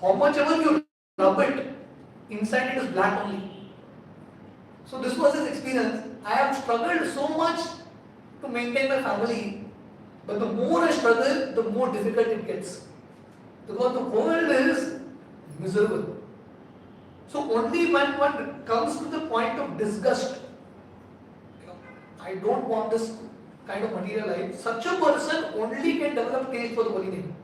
How much ever you rub it, inside it is black only. So this was his experience. I have struggled so much to maintain my family, but the more I struggle, the more difficult it gets. Because the world is miserable. So only when one comes to the point of disgust, I don't want this kind of material life, such a person only can develop taste for the holy name.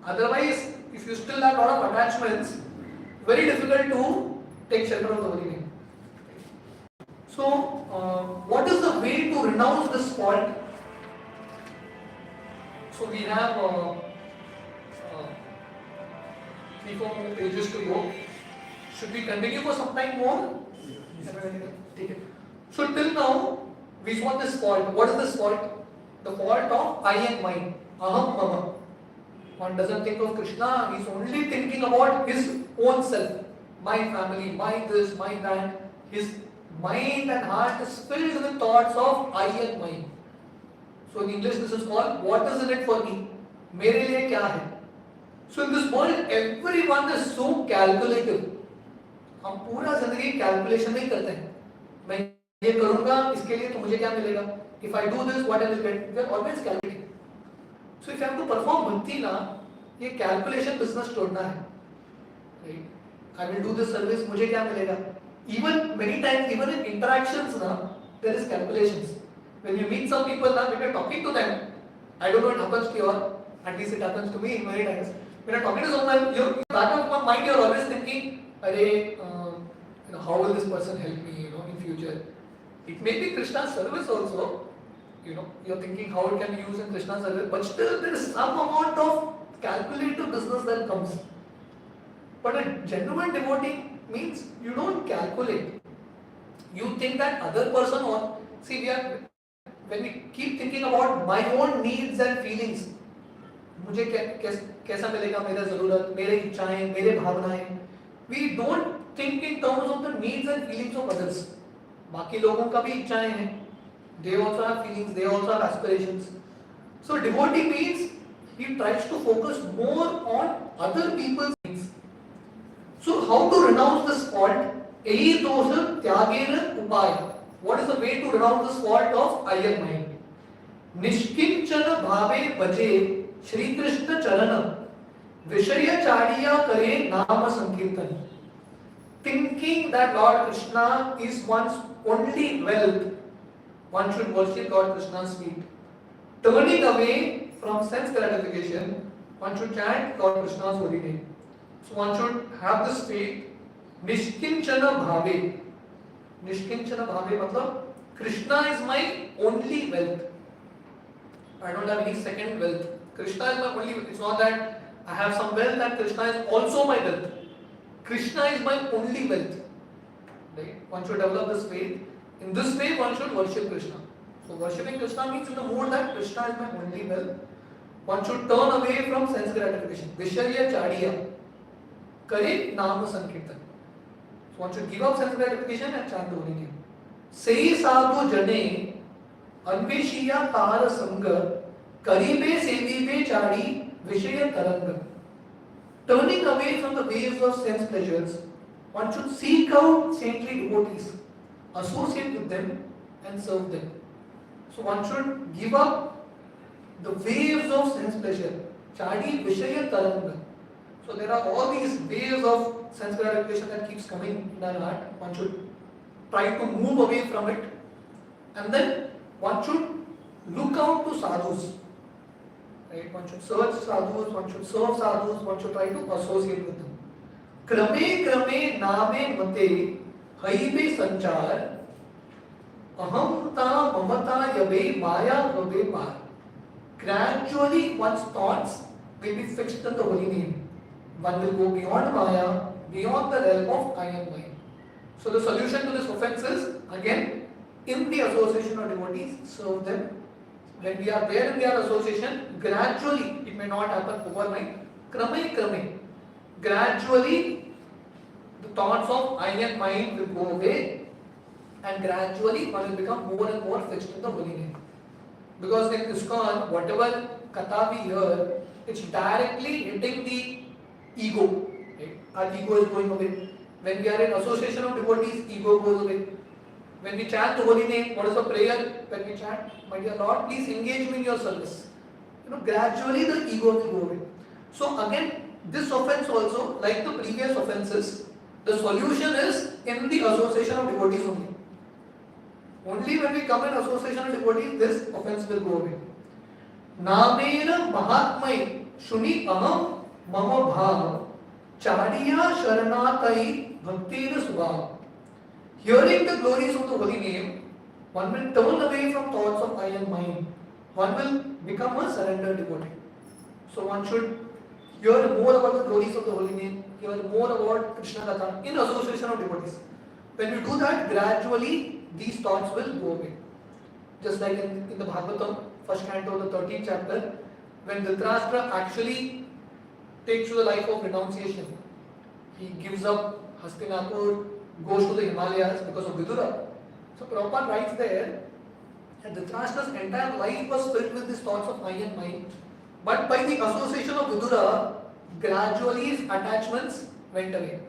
Otherwise, if you still have a lot of attachments, very difficult to take shelter of the holy name. So, what is the way to renounce this fault? So we have 3-4 more pages to go. Should we continue for some time more? Take it. So till now, we saw this fault. What is this fault? The fault of I and mine. Aham mama. One doesn't think of Krishna, he's only thinking about his own self. My family, my this, my that. His mind and heart is filled with thoughts of I and mine. So in English this is called, what is in it for me? मेरे लिए क्या है? So in this world, everyone is so calculative. हम पूरा जिंदगी calculation नहीं करते हैं. मैं ये करूँगा, इसके लिए तो मुझे क्या मिलेगा? If I do this, what I will get? We are always calculating. So if you have to perform bhakti na, ये calculation business छोड़ना है. Right? I will do this service, मुझे क्या मिलेगा? Even many times, even in interactions na, there is calculations. When you meet some people na, when you are talking to them, I don't know what happens to you, at least it happens to me many times. When you are talking to someone, in the back of your mind you are always thinking, how will this person help me, in future? It may be Krishna's service also. You're thinking how it can be used in Krishna's service, but still there is some amount of calculative business that comes. But a genuine devotee means you don't calculate. You think that other person or when we keep thinking about my own needs and feelings, मुझे कैसा मिलेगा मेरा ज़रूरत, मेरे इच्छाएं, मेरे भावनाएं. We don't think in terms of the needs and feelings of others. बाकी लोगों का भी इच्छाएं हैं. They also have feelings, they also have aspirations. So devotee means he tries to focus more on other people's needs. So how to renounce this fault? यही दोष त्यागेन उपाय. What is the way to renounce this fault of I and mine? निष्किंचन भावे बजे श्री कृष्ण चरण विषय चाड़िया करे नाम संकीर्तन. Thinking that Lord Krishna is one's only wealth, one should worship Lord Krishna's feet. Turning away from sense gratification, one should chant Lord Krishna's holy name. So one should have this faith. Nishkinchana bhave. Nishkinchana bhave matlab Krishna is my only wealth. I don't have any second wealth. Krishna is my only wealth. It's not that I have some wealth and Krishna is also my wealth. Krishna is my only wealth. Right? One should develop this faith. In this way, one should worship Krishna. So worshipping Krishna means in the mood that Krishna is my only wealth. One should turn away from sense gratification. Vishaya chadiya. Kare nama sankirtan. So one should give up sense gratification and chant the holy name. Sei sadhu jane anveshiya tara sanga karibe sevive chadi vishaya taranga. Turning away from the waves of sense pleasures, one should seek out saintly devotees, associate with them and serve them. So one should give up the waves of sense pleasure. Chadi vishaya taranga. So there are all these waves of sense gratification that keeps coming in our heart. One should try to move away from it. And then one should look out to sadhus. Right? One should search sadhus, one should serve sadhus, one should try to associate with them. Krame krame name mate haibe sanchar ahamta mamata yabe maya vabe par. Gradually one's thoughts will be fixed in the holy name. One will go beyond Maya, beyond the realm of I and mine. So the solution to this offense is again in the association of devotees, serve them. When we are there in their association, gradually, it may not happen overnight, krame, gradually the thoughts of I and mine will go away, and gradually one will become more and more fixed in the holy name. Because in ISKCON, whatever katha we hear, it's directly hitting the ego. Right? Our ego is going away. When we are in association of devotees, ego goes away. When we chant the holy name, what is the prayer? When we chant, my dear Lord, please engage me in your service. Gradually the ego will go away. So again, this offense also, like the previous offenses, the solution is in the association of devotees only. Only when we come in association of devotees, this offense will go away. Namena Mahatmai Shuni Aham Mama Bhav Chadiya Sharanatai Bhaktina Subha. Hearing the glories of the holy name, one will turn away from thoughts of I and mine. One will become a surrendered devotee. So one should hear more about the glories of the holy name, hear more about Krishna Katha in association of devotees. When we do that, gradually these thoughts will go away. Just like in the Bhagavatam, first canto, the 13th chapter, when Dhritarashtra actually takes to the life of renunciation, he gives up Hastinapur, goes to the Himalayas because of Vidura. So Prabhupada writes there that Dhritarashtra's entire life was filled with these thoughts of I and mine. But by the association of Vidura, gradually his attachments went away.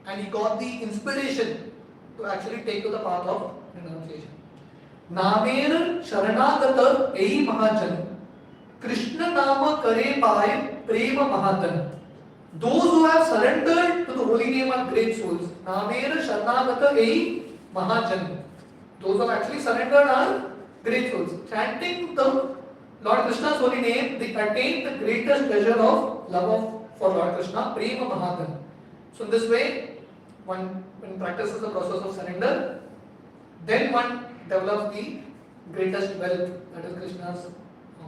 And he got the inspiration to actually take to the path of renunciation. Namer Sharanagata Ei Mahajan Krishna Nama Kare Pai Prema Mahatan. Those who have surrendered to the holy name are great souls. Namer Sharanagata Ei Mahajan. Those who have actually surrendered are great souls. Chanting the Lord Krishna's holy name, they attain the greatest pleasure of love for Lord Krishna, Prema Mahatan. So in this way, one practices the process of surrender, then one develops the greatest wealth, that is Krishna's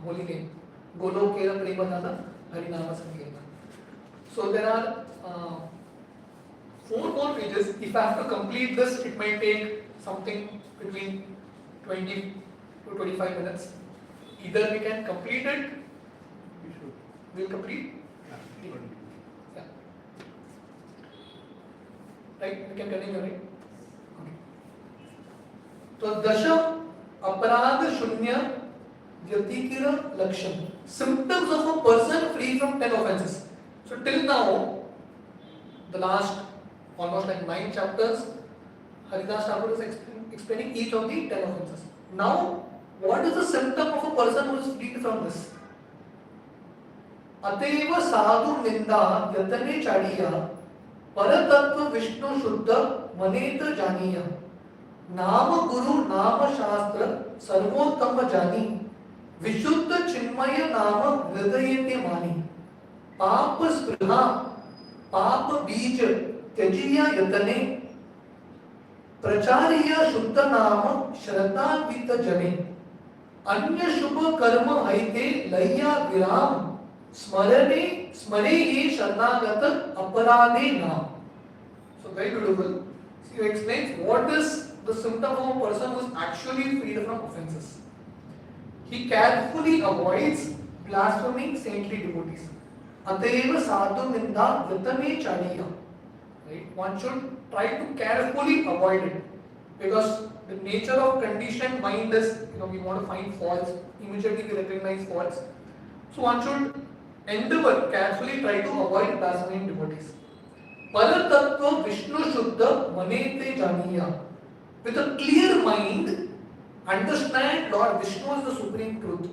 holy name. Golokera Prema Dana Harinama Sankirtan. So there are 4 more pages. If I have to complete this, it may take something between 20 to 25 minutes. Either we can complete it, we'll complete. Yeah. Right, we can continue, right? Okay. So, Dasha Aparad Shunya Vyatikira Laksham. Symptoms of a person free from 10 offenses. So, till now, the last almost like 9 chapters, Haridas Thakur is explaining each of the 10 offenses. Now, what is the symptom of a person who is freed from this? Ateva sadhu ninda yatane chadiya paratattva vishnu shuddha maneta janiya nama guru nama shastra sarvottama jani vishuddha chinmaya nama hridayate mani papa spridha papa bija tyajiya yatane prachariya shuddha nama shraddhanvita jane अन्य शुभ कर्म हईते लय्या विराम स्मरणे स्मरे ये शरणागत अपराधे नाम. So very beautiful. So he explains what is the symptom of a person who is actually freed from offenses. He carefully avoids blaspheming saintly devotees. Ateva sadhu ninda vritame chadiya. Right? One should try to carefully avoid it, because the nature of conditioned mind is, we want to find faults, immediately we recognize faults. So one should endeavor, carefully try to avoid blaspheming devotees. Paratattva Vishnu Shuddha Manete Janiya. With a clear mind, understand Lord Vishnu is the supreme truth.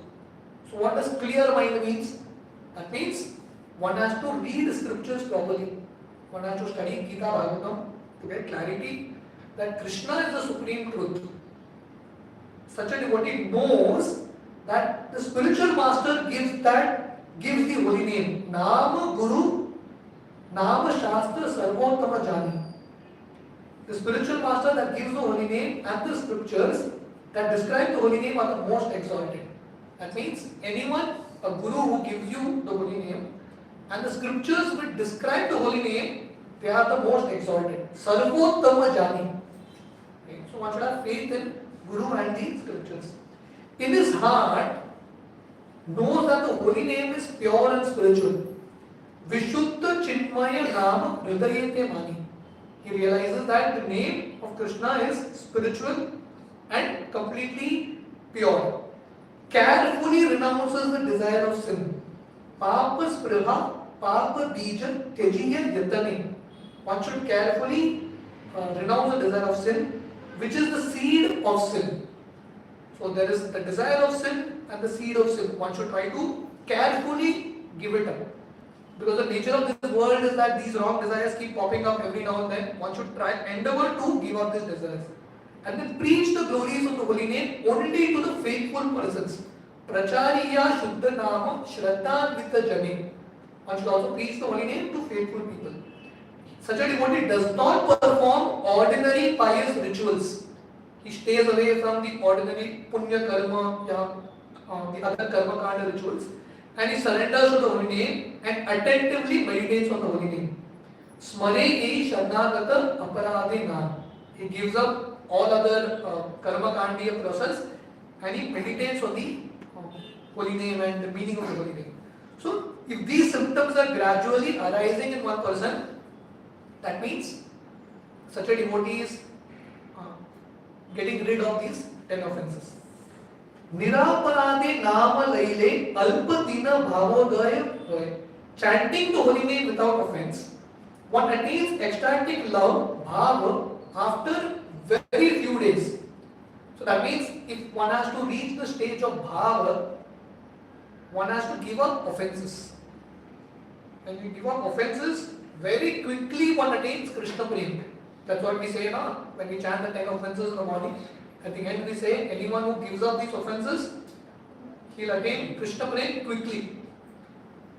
So what does clear mind means? That means one has to read the scriptures properly. One has to study Gita Bhagavatam to get clarity that Krishna is the supreme truth. Such a devotee knows that the spiritual master gives the holy name. Nama Guru, Nama Shastra Sarvottama Jani. The spiritual master that gives the holy name and the scriptures that describe the holy name are the most exalted. That means anyone, a guru who gives you the holy name, and the scriptures which describe the holy name, They are the most exalted. Sarvottama Jani. Okay? So one should have faith in Guru and the scriptures. In his heart, knows that the holy name is pure and spiritual. Vishuddha Chintamani Nama Hridayate Mani. He realizes that the name of Krishna is spiritual and completely pure. Carefully renounces the desire of sin. Papa Spribha, Papa Bija, Tejiya Yatane. One should carefully renounce the desire of sin, which is the seed of sin. So there is the desire of sin and the seed of sin. One should try to carefully give it up. Because the nature of this world is that these wrong desires keep popping up every now and then. One should try endeavor to give up these desires. And then preach the glories of the holy name only to the faithful persons. Prachariya Shuddha Nama Shraddha Vita Jane. One should also preach the holy name to faithful people. Such a devotee does not perform ordinary pious rituals. He stays away from the ordinary punya karma, the other karma kanda rituals, and he surrenders to the holy name and attentively meditates on the holy name. Smare ei sharnagata aparade na. He gives up all other karma kandiya process and he meditates on the holy name and the meaning of the holy name. So, if these symptoms are gradually arising in one person, that means such a devotee is getting rid of these 10 offenses. Niraparade nama laile alpadina bhavodaya. Chanting the holy name without offense, one attains ecstatic love, bhava, after very few days. So that means if one has to reach the stage of bhava, one has to give up offenses. When you give up offenses, very quickly one attains Krishna Prem. That's what we say now when we chant the 10 offenses in the morning. At the end we say anyone who gives up these offenses, he'll attain Krishna Prem quickly.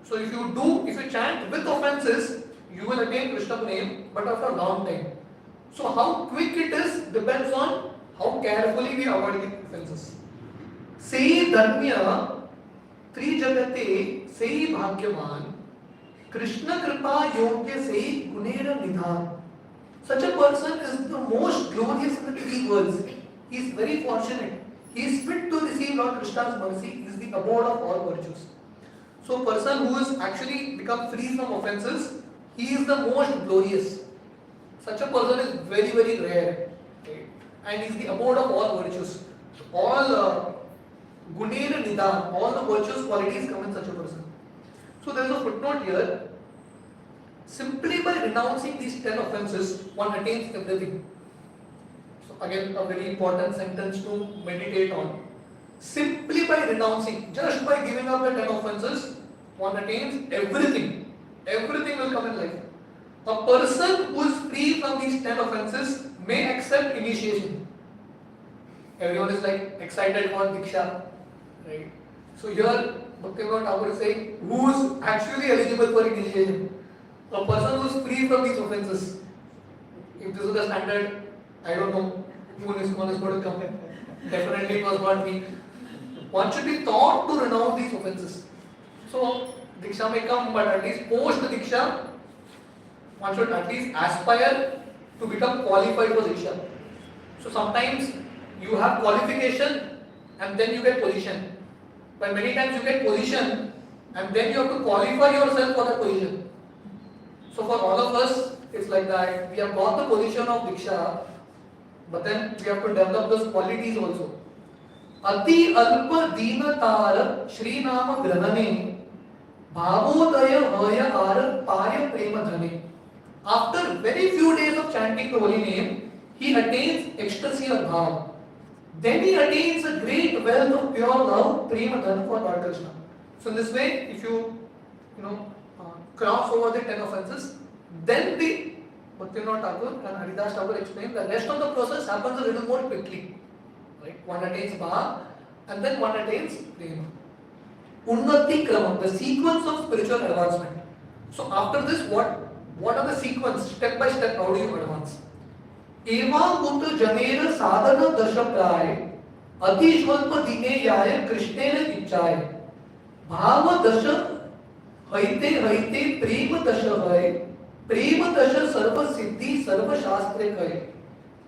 So if you chant with offenses, you will attain Krishna Prem, but after a long time. So how quick it is depends on how carefully we avoid the offenses. Sei dharmya tri jagate sei bhagyavan Krishna kripa yogya sei gunera nidhan. Such a person is the most glorious in the three worlds. He is very fortunate. He is fit to receive Lord Krishna's mercy. He is the abode of all virtues. So a person who has actually become free from offenses, he is the most glorious. Such a person is very, very rare. Okay? And he is the abode of all virtues. All gunera nidhan, all the virtuous qualities come in such a person. So there is a footnote here. Simply by renouncing these 10 offenses, one attains everything. So again, a very important sentence to meditate on. Simply by renouncing, just by giving up the 10 offenses, one attains everything. Everything will come in life. A person who is free from these 10 offenses may accept initiation. Everyone is like excited for Diksha, right? So here, Bhaktivinoda Thakur is saying, who is actually eligible for initiation? A person who is free from these offenses. If this is the standard, I don't know who is going to come. Definitely it was not me. One should be taught to renounce these offenses. So, Diksha may come, but at least post the Diksha, one should at least aspire to become qualified for Diksha. So sometimes you have qualification and then you get position. But many times you get position and then you have to qualify yourself for that position. So for all of us, it's like that. We have got the position of Diksha, but then we have to develop those qualities also. Ati alpa deenatara Shri Nama Granane Bhavodaya Haya Ara Paya Prema Dhane. After very few days of chanting the holy name, he attains ecstasy of bhav. Then he attains a great wealth of pure love, prema dhana for Lord Krishna. So in this way, if you cross over the 10 offenses, then the Bhaktivinoda Thakur and Haridas Thakur explain the rest of the process happens a little more quickly. Right? One attains bhav and then one attains prema. Unnati krama, the sequence of spiritual advancement. So after this, what are the sequence? Step by step, how do you advance? Eva Putra Janera Sadhana Dasha Pray Atishvalpa Dine Yaya Krishnena Ichaya Bhava Dasha Haite Haite Prema Dasha Hai Prema dasha sarva siddhi sarva shastre kare.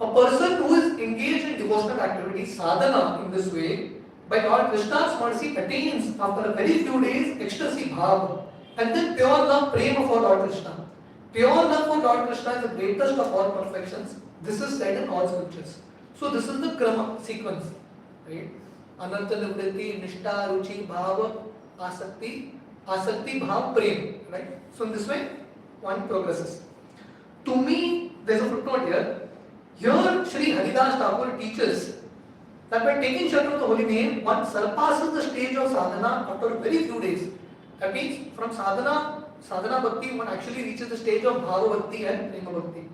A person who is engaged in devotional activity, sadhana in this way, by Lord Krishna's mercy attains after a very few days ecstasy bhava and then pure love prema for Lord Krishna. Pure love for Lord Krishna is the greatest of all perfections. This is said in all scriptures. So this is the krama sequence, right? Ananta nivritti, nishta, ruchi, bhava, asakti, bhav, prem, right? So in this way, one progresses. To me, there's a footnote here. Here, Sri Haridas Thakur teaches that by taking shelter of the holy name, one surpasses the stage of sadhana after a very few days. That means from sadhana bhakti, one actually reaches the stage of bhava bhakti and prema bhakti.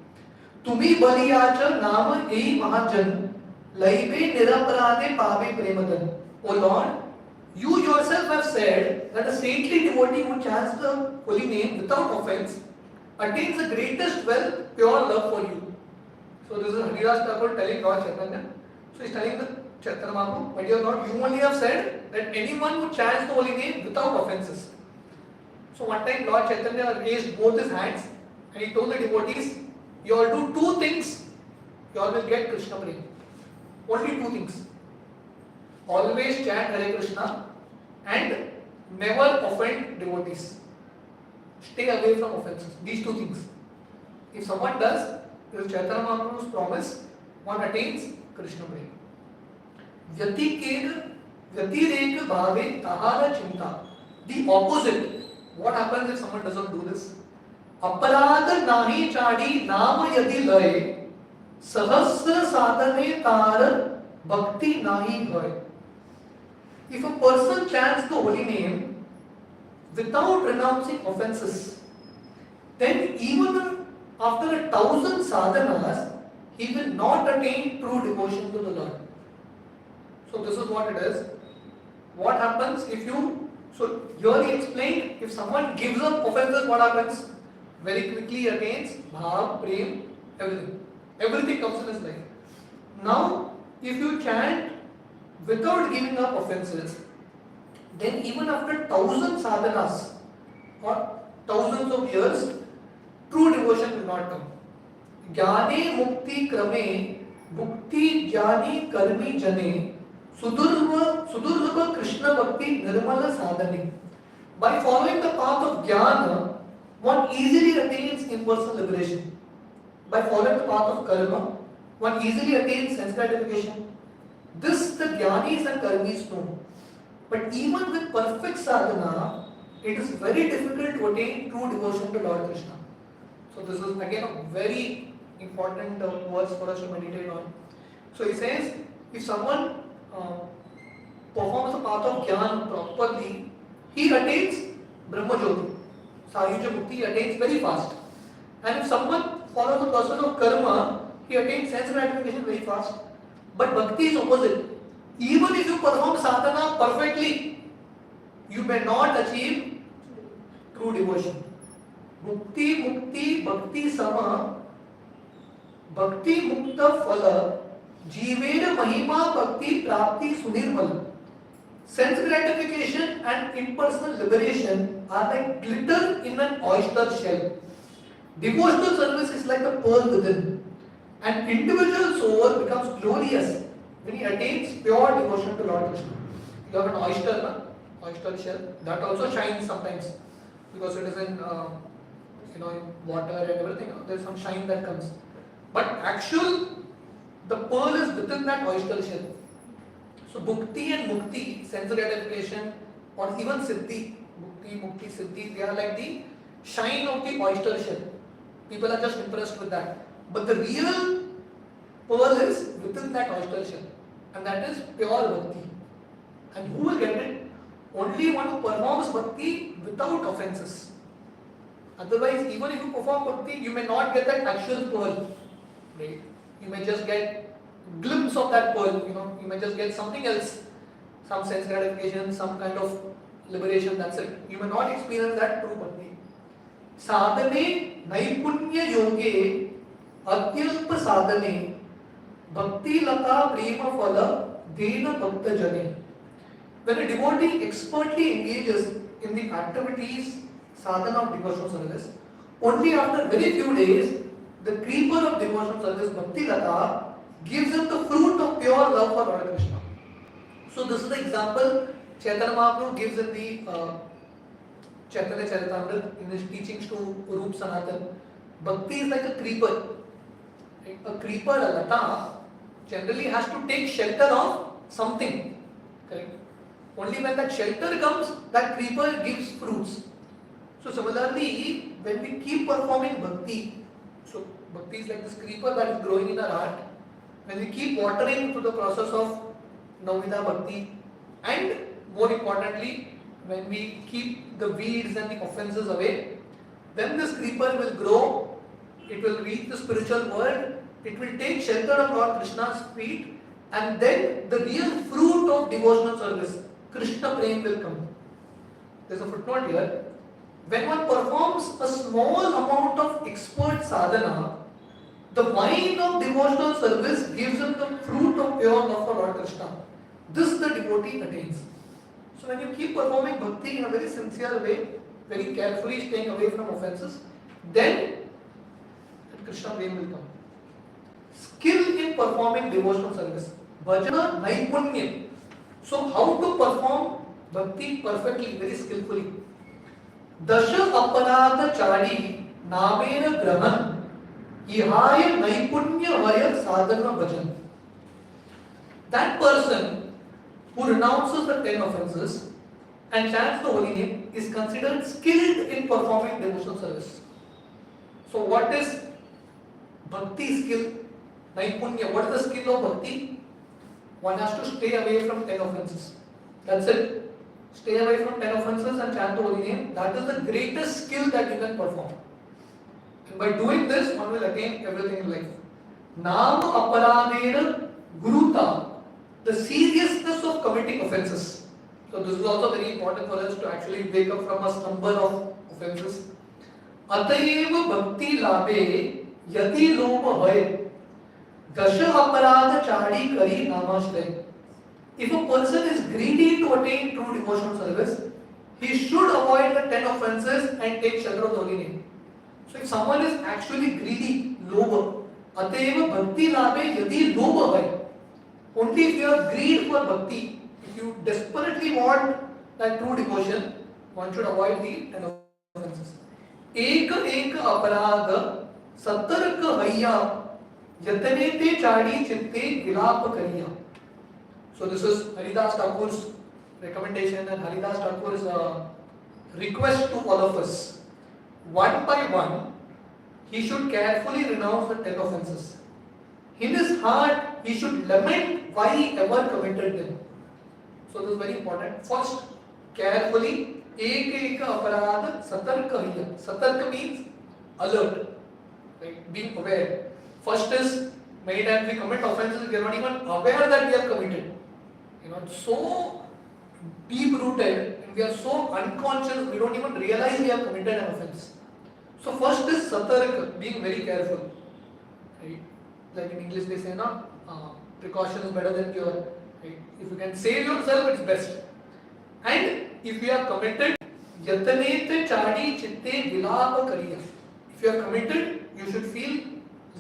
Tumi baliyacha nama ei mahajan, laibe niraparade pave premadan. O Lord, you yourself have said that a saintly devotee who chants the holy name without offense attains the greatest wealth, pure love for you. So this is Haridas Thakur telling Lord Chaitanya. So he is telling the Chaitanya Mahaprabhu, my dear Lord, you only have said that anyone who chants the holy name without offences. So one time Lord Chaitanya raised both his hands and he told the devotees, you all do two things, you all will get Krishna prema. Only two things. Always chant Hare Krishna and never offend devotees. Stay away from offences. These two things. If someone does, this is Chaitanya Mahaprabhu's promise, one attains Krishna prema. Vyatireka bhave tahara chinta. The opposite. What happens if someone doesn't do this? Aparad nahi chadi nama yadi laye sahasra sadhane tar bhakti nahi bhay. If a person chants the holy name without renouncing offences, then even after 1,000 sadhanas, he will not attain true devotion to the Lord. So this is what it is. What happens if you, so here he explained, if someone gives up offences, what happens? Very quickly attains bhav, prem, everything. Everything comes in his life. Now, if you chant without giving up offences, then even after 1,000 sadhanas or thousands of years, true devotion will not come. Jnane mukti krame mukti jnani karmi jane sudurva Krishna bhakti nirmala sadhani. By following the path of jnana, one easily attains impersonal liberation. By following the path of karma, one easily attains sense gratification. This the jnanis and karmis know. But even with perfect sadhana, it is very difficult to attain true devotion to Lord Krishna. So this is again a very important verse for us to meditate on. So he says, if someone performs the path of Jnana properly, he attains Brahma Jyoti. Sayuja Mukti he attains very fast. And if someone follows the process of karma, he attains sense gratification very fast. But bhakti is opposite. Even if you perform sadhana perfectly, you may not achieve true devotion. Mukti, mukti, bhakti sama, bhakti mukta phala, jivera mahima bhakti prapti sunirmal. Sense gratification and impersonal liberation are like glitter in an oyster shell. Devotional service is like a pearl within. An individual soul becomes glorious when he attains pure devotion to Lord Krishna. You have an oyster, oyster shell, that also shines sometimes because it is in in water and everything. There is some shine that comes. But the pearl is within that oyster shell. So bhukti and mukti, sense gratification, or even siddhi, bhukti, mukti, siddhi, they are like the shine of the oyster shell. People are just impressed with that. But the real pearl is within that oyster shell, and that is pure bhakti. And who will get it? Only one who performs bhakti without offences. Otherwise, even if you perform bhakti, you may not get that actual pearl. Right? You may just get a glimpse of that pearl. You may just get something else, some sense gratification, some kind of liberation. That's it. You may not experience that true bhakti. Sadhane naipunya yoge atyalpa sadhane bhakti lata prema phala dena bhakta jane. When a devotee expertly engages in the activities sadhana of devotional service, Only after very few days, the creeper of devotional service, Bhakti Lata, gives him the fruit of pure love for Lord Krishna. So this is the example Chaitanya Mahaprabhu gives in the Chaitanya Charitamrita in his teachings to Rup Sanatan. Bhakti is like a creeper. A creeper, a lata, generally has to take shelter of something. Correct? Only when that shelter comes, that creeper gives fruits. So similarly, when we keep performing bhakti, so bhakti is like this creeper that is growing in our heart. When we keep watering through the process of Navida bhakti, and more importantly, when we keep the weeds and the offenses away, then this creeper will grow, it will reach the spiritual world, it will take shelter of Lord Krishna's feet, and then the real fruit of devotional service, Krishna Prem, will come. There is a footnote here. When one performs a small amount of expert sadhana, the wine of devotional service gives him the fruit of pure love for Lord Krishna. This the devotee attains. So when you keep performing bhakti in a very sincere way, very carefully staying away from offenses, then Krishna Prem will come. Skill in performing devotional service. Bhajana Naipunya. So how to perform bhakti perfectly, very skillfully. Dasha aparadha chadi namena grahan ihaya naipunya vaya sadhana bhajan. That person who renounces the 10 offenses and chants the holy name is considered skilled in performing devotional service. So what is bhakti skill? Naipunya. What is the skill of bhakti? One has to stay away from 10 offenses. That's it. Stay away from 10 offenses and chant the holy name. That is the greatest skill that you can perform. And by doing this, one will attain everything in life. Nama aparadena guruta. The seriousness of committing offenses. So this is also very important for us to actually wake up from a slumber of offenses. Atayeva bhakti labhe yati loma hoye. Dasha aparadha chadi kari namashtay. If a person is greedy to attain true devotional service, he should avoid the 10 offenses and take shelter of the holy name. So if someone is actually greedy, loba, ateva bhakti labhe yadi loba hai. Only if you have greed for bhakti, if you desperately want that true devotion, one should avoid the 10 offenses. Eka aparadha satarka hayya yatanete chadi chitte vilapa kariya. So this is Haridas Thakur's recommendation and Haridas Thakur's request to all of us. One by one, he should carefully renounce the 10 offenses. In his heart, he should lament why he ever committed them. So this is very important. First, carefully, eka aparadha satarka hiya. Satarka means alert, like being aware. First is, many times we commit offenses, we are not even aware that we have committed. It's so deep rooted and we are so unconscious, we don't even realize we have committed an offense. So first is satarka, being very careful. Right? Like in English they say, precaution is better than cure. Right? If you can save yourself, it's best. And if you have committed, yatanete chadi chitte vilapa kariya. If you have committed, you should feel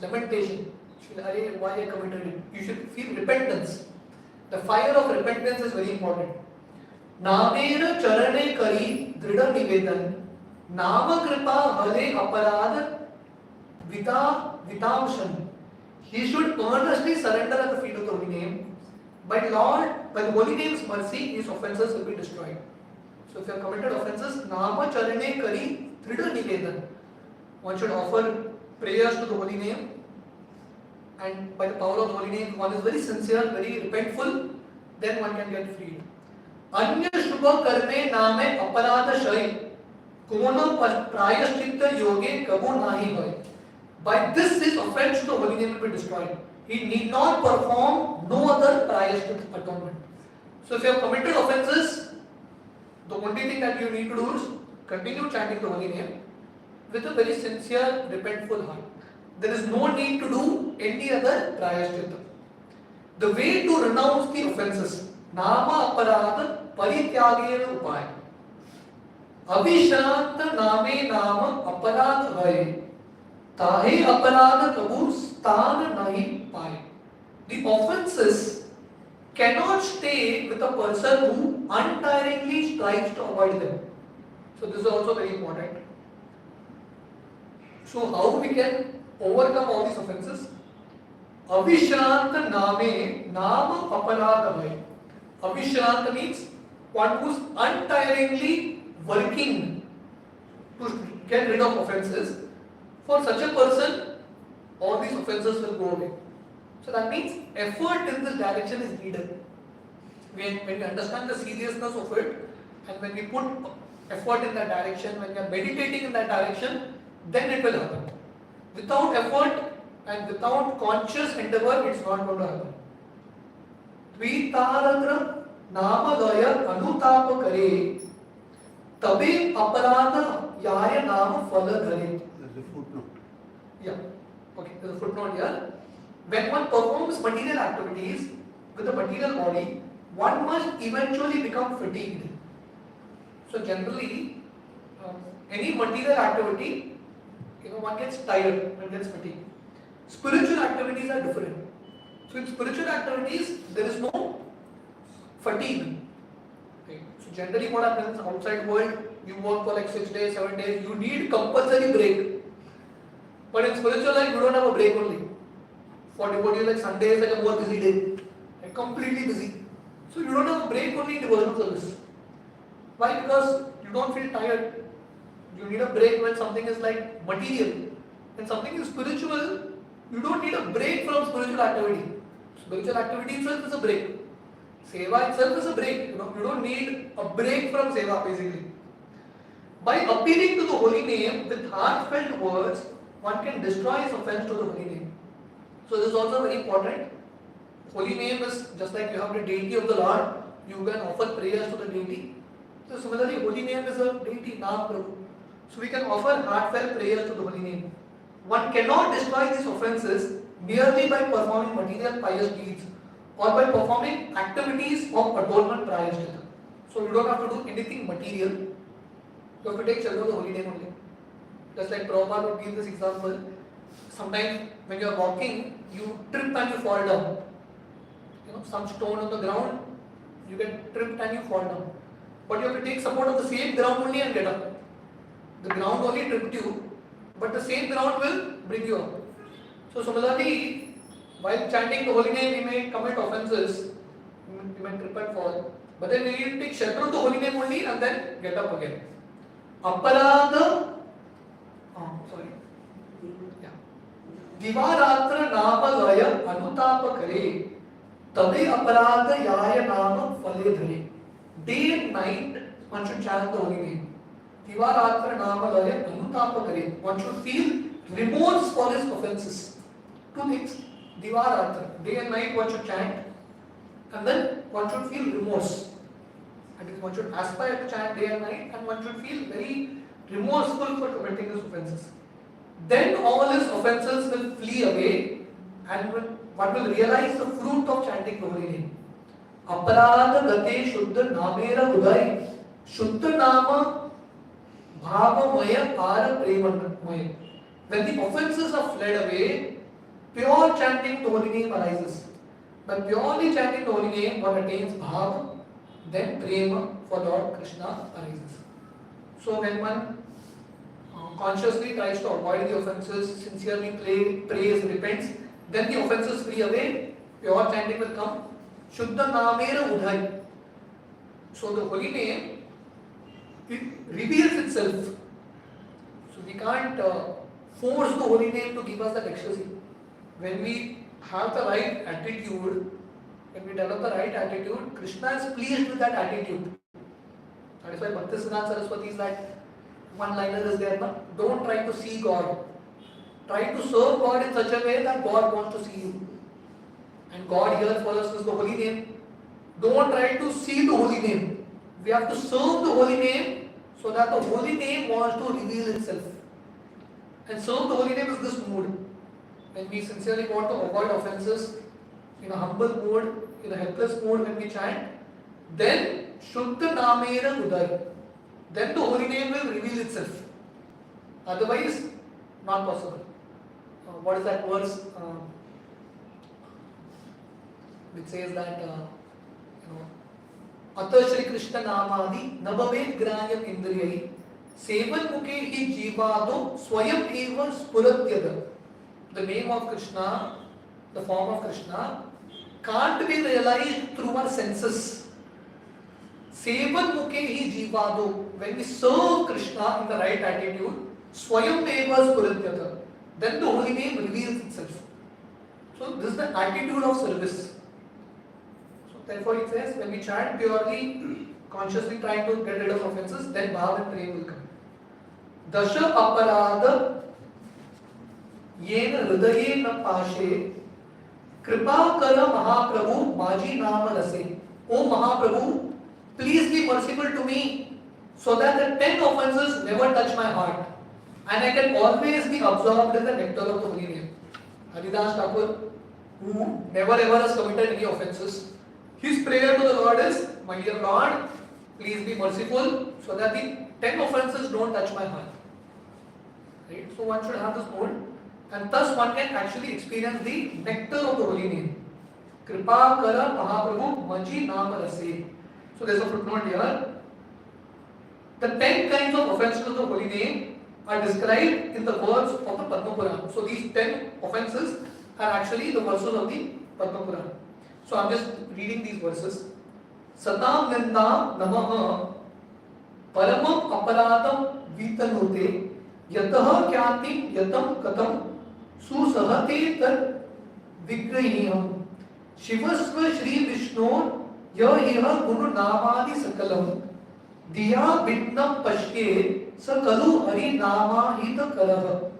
lamentation. Why I committed it? You should feel repentance. The fire of repentance is very important. Namena charane kari drida nivedan nama kripa hale aparad vitamshan. He should earnestly surrender at the feet of the holy name. By the holy name's mercy, his offences will be destroyed. So if you have committed offences, nama charane kari drida nivedan. One should offer prayers to the holy name. And by the power of the holy name, one is very sincere, very repentful, then one can get freed. Anya shubha karme name aparadha shay kono prayashchitta yoge kabu nahi hoy. By this, his offense to the holy name will be destroyed. He need not perform no other prayashchitta atonement. So if you have committed offenses, the only thing that you need to do is continue chanting the holy name with a very sincere, repentful heart. There is no need to do any other prayashchitta. The way to renounce the offenses, nama aparadha parityagena upaya. अविश्रांत नामे नाम अपराध है, ताहे अपराध कबू स्थान नहीं पाए. The offenses cannot stay with a person who untiringly strives to avoid them. So this is also very important. So how we can overcome all these offenses? Avishrant name naam aparadha hai. Avishrant means one who is untiringly working to get rid of offenses. For such a person, all these offenses will go away. So that means effort in this direction is needed. When we understand the seriousness of it, and when we put effort in that direction, when we are meditating in that direction, then it will happen. Without effort and without conscious endeavor, it's not going to happen. Dvitaratra namadaya anutapa kare tabe aparadha yaya nama phala dhare. There's a footnote. Yeah. Okay, there's a footnote here. When one performs material activities with the material body, one must eventually become fatigued. So generally, any material activity, one gets tired, one gets fatigued. Spiritual activities are different. So in spiritual activities, there is no fatigue. Okay. So generally what happens outside world, you work for like 6 days, 7 days, you need compulsory break. But in spiritual life, you don't have a break only. For devotees, like Sunday is like a more busy day, like completely busy. So you don't have a break only in devotional service. Why? Because you don't feel tired. You need a break when something is like material. When something is spiritual, you don't need a break from spiritual activity. Spiritual activity itself is a break. Seva itself is a break. You don't need a break from seva basically. By appealing to the holy name with heartfelt words, one can destroy his offense to the holy name. So this is also very important. Holy name is just like you have the deity of the Lord, you can offer prayers to the deity. So similarly, holy name is a deity, Naam Prabhu. So we can offer heartfelt prayers to the holy name. One cannot destroy these offenses merely by performing material pious deeds or by performing activities of adornment prayasthita. So you don't have to do anything material. You have to take shelter of the holy name only. Just like Prabhupada would give this example. Sometimes when you are walking, you trip and you fall down. Some stone on the ground, you get tripped and you fall down. But you have to take support of the same ground only and get up. The ground only tripped you, but the same ground will bring you up. So similarly, while chanting the holy name, we may commit offenses, we may trip and fall. But then we need to take shelter of the holy name only and then get up again. Aparadha, Divaratra nama laya anutapa kare tabe aparadha yaya nama phale dhare. Day and night one should chant the holy name. Divaratra nama laya anutapa kare. One should feel remorse for his offenses. Two things. Divaratra, day and night one should chant, and then one should feel remorse. And one should aspire to chant day and night, and one should feel very remorseful for committing his offenses. Then all his offenses will flee away, and one will realize the fruit of chanting the holy name. Aparadha gate shuddha namera udai shuddha nama bhavamaya para premanamaya. When the offenses are fled away, pure chanting the holy name arises. By purely chanting the holy name, one attains bhava, then prema for Lord Krishna arises. So when one consciously tries to avoid the offences, sincerely prays, repents, then the offences flee away, pure chanting will come. Shuddha namera udhai. So the holy name, it reveals itself. So we can't force the holy name to give us that ecstasy. When we have the right attitude, when we develop the right attitude, Krishna is pleased with that attitude. That is why Bhaktisiddhanta Saraswati is like, one liner is there, but don't try to see God. Try to serve God in such a way that God wants to see you. And God here for us is the holy name. Don't try to see the holy name. We have to serve the holy name so that the holy name wants to reveal itself. And serve the holy name is this mood. When we sincerely want to avoid offenses, in a humble mood, in a helpless mood when we chant, then Shuddha Namera Udai. then the holy name will reveal itself. Otherwise, not possible. What is that verse which says that Atha Shri Krishna Namadi Nabhavet Granyam Indriyai Sevan Mukhe Hi Jivado Swayam Eva Spuratyada. The name of Krishna, the form of Krishna, can't be realized through our senses. Sevan Mukhe Hi Jivado. When we serve Krishna in the right attitude, Swayam Eva Spuratyada, then the holy name reveals itself. So this is the attitude of service. Therefore, it says when we chant purely, consciously trying to get rid of offenses, then bhav and prem will come. Dasha aparada yena hridaye na pashe kripa kara Mahaprabhu maji nama rase. O Mahaprabhu, please be merciful to me so that the 10 offenses never touch my heart and I can always be absorbed in the nectar of the holy name. Haridas Thakur, who never ever has committed any offenses, his prayer to the Lord is, my dear Lord, please be merciful so that the 10 offenses don't touch my heart. Right? So one should have this mode, and thus one can actually experience the nectar of the holy name. Kripa kara Mahaprabhu maji nama rase. So there's a footnote here. The 10 kinds of offenses of the holy name are described in the words of the Padma Purana. So these 10 offenses are actually the verses of the Padma Purana. So I'm just reading these verses. Satam nindam namaha paramam aparadam vitanote yatah kyanti yatam katam susahate tat vigrahiyam shivasva shri vishnu yahiha guru namadi sakalam diya bitnam pashke sakalu hari nama hita karah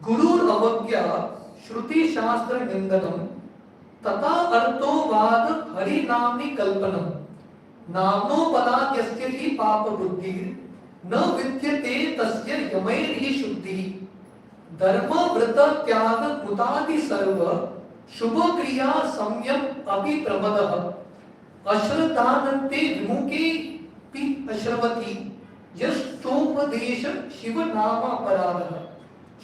gurur avagya shruti shastra nindanam तथा अर्थोवाद हरि नामनि कल्पनम नामनो पदात् यस्य हि पाप बुद्धि न विद्यते तस्य यमैर् हि शुद्धि धर्म व्रत त्याग मुतादि सर्व शुभ क्रिया संयम अपि प्रमदः अश्रद्धानन्ते विमुखे पि अश्रवति यस्तोपदेश शिव नाम अपराधः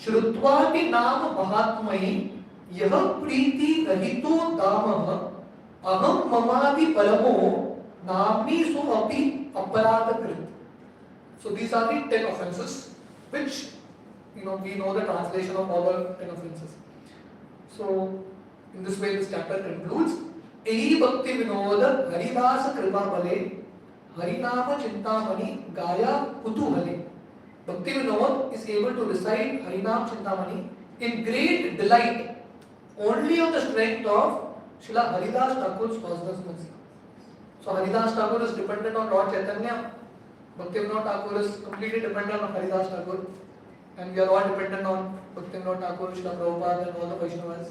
श्रुत्वापि नाम महात्महि यह प्रीति रहितो दामः अहम ममादि परमो नाम्नि सो अपि अपराधकृत. So these are the 10 offenses which we know the translation of all the 10 offenses. So in this way this chapter concludes. Ei bhakti vinoda haridasa kripa bale harinama chintamani gaya kutuhale. Bhakti Vinod is able to recite Harinam Chintamani in great delight only on the strength of Srila Haridas Thakur's causeless mercy. So Haridas Thakur is dependent on Lord Chaitanya. Bhakti Vinod Thakur is completely dependent on Haridas Thakur. And we are all dependent on Bhakti Vinod Thakur, Srila Prabhupada and all the Vaishnavas.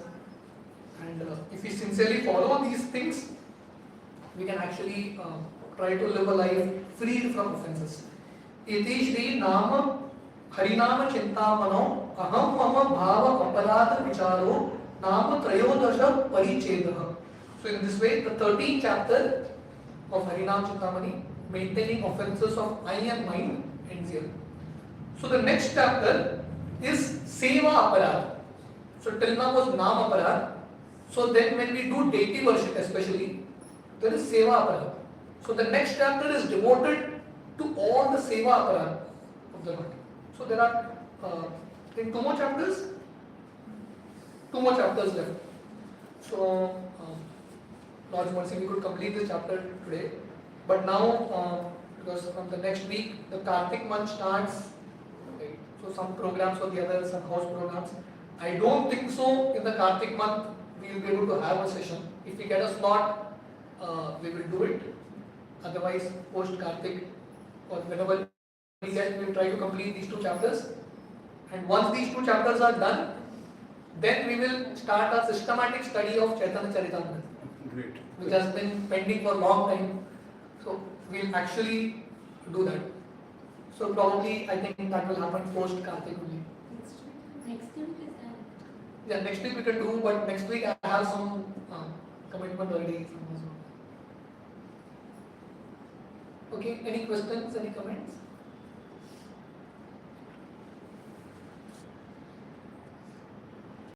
And if we sincerely follow these things, we can actually try to live a life free from offenses. Iti Shri Nama Harinama Chintamano Aham Mama Bhava Aparadha Vicharo Nama Trayodasha Parichedaha. So in this way, the 13th chapter of Harinam Chintamani, maintaining offenses of eye and mind, ends here. So the next chapter is Seva Aparadha. So till now was Nam Aparadha. So then when we do deity worship especially, there is Seva Aparadha. So the next chapter is devoted to all the Seva Aparadha of the Lord. So there are I think two more chapters left. So Lord's mercy, we could complete this chapter today. But now, because from the next week, the Kartik month starts, right? So some programs for the others, some house programs. I don't think so in the Kartik month we will be able to have a session. If we get a slot, we will do it. Otherwise, post Kartik or whenever we get, we will try to complete these two chapters. And once these two chapters are done, then we will start a systematic study of Chaitanya Charitamrita. Great. Which has been pending for a long time. So we will actually do that. So probably I think that will happen post Kartik only. Next week is that? Yeah, next week we can do, but next week I have some commitment already. Okay, any questions, any comments?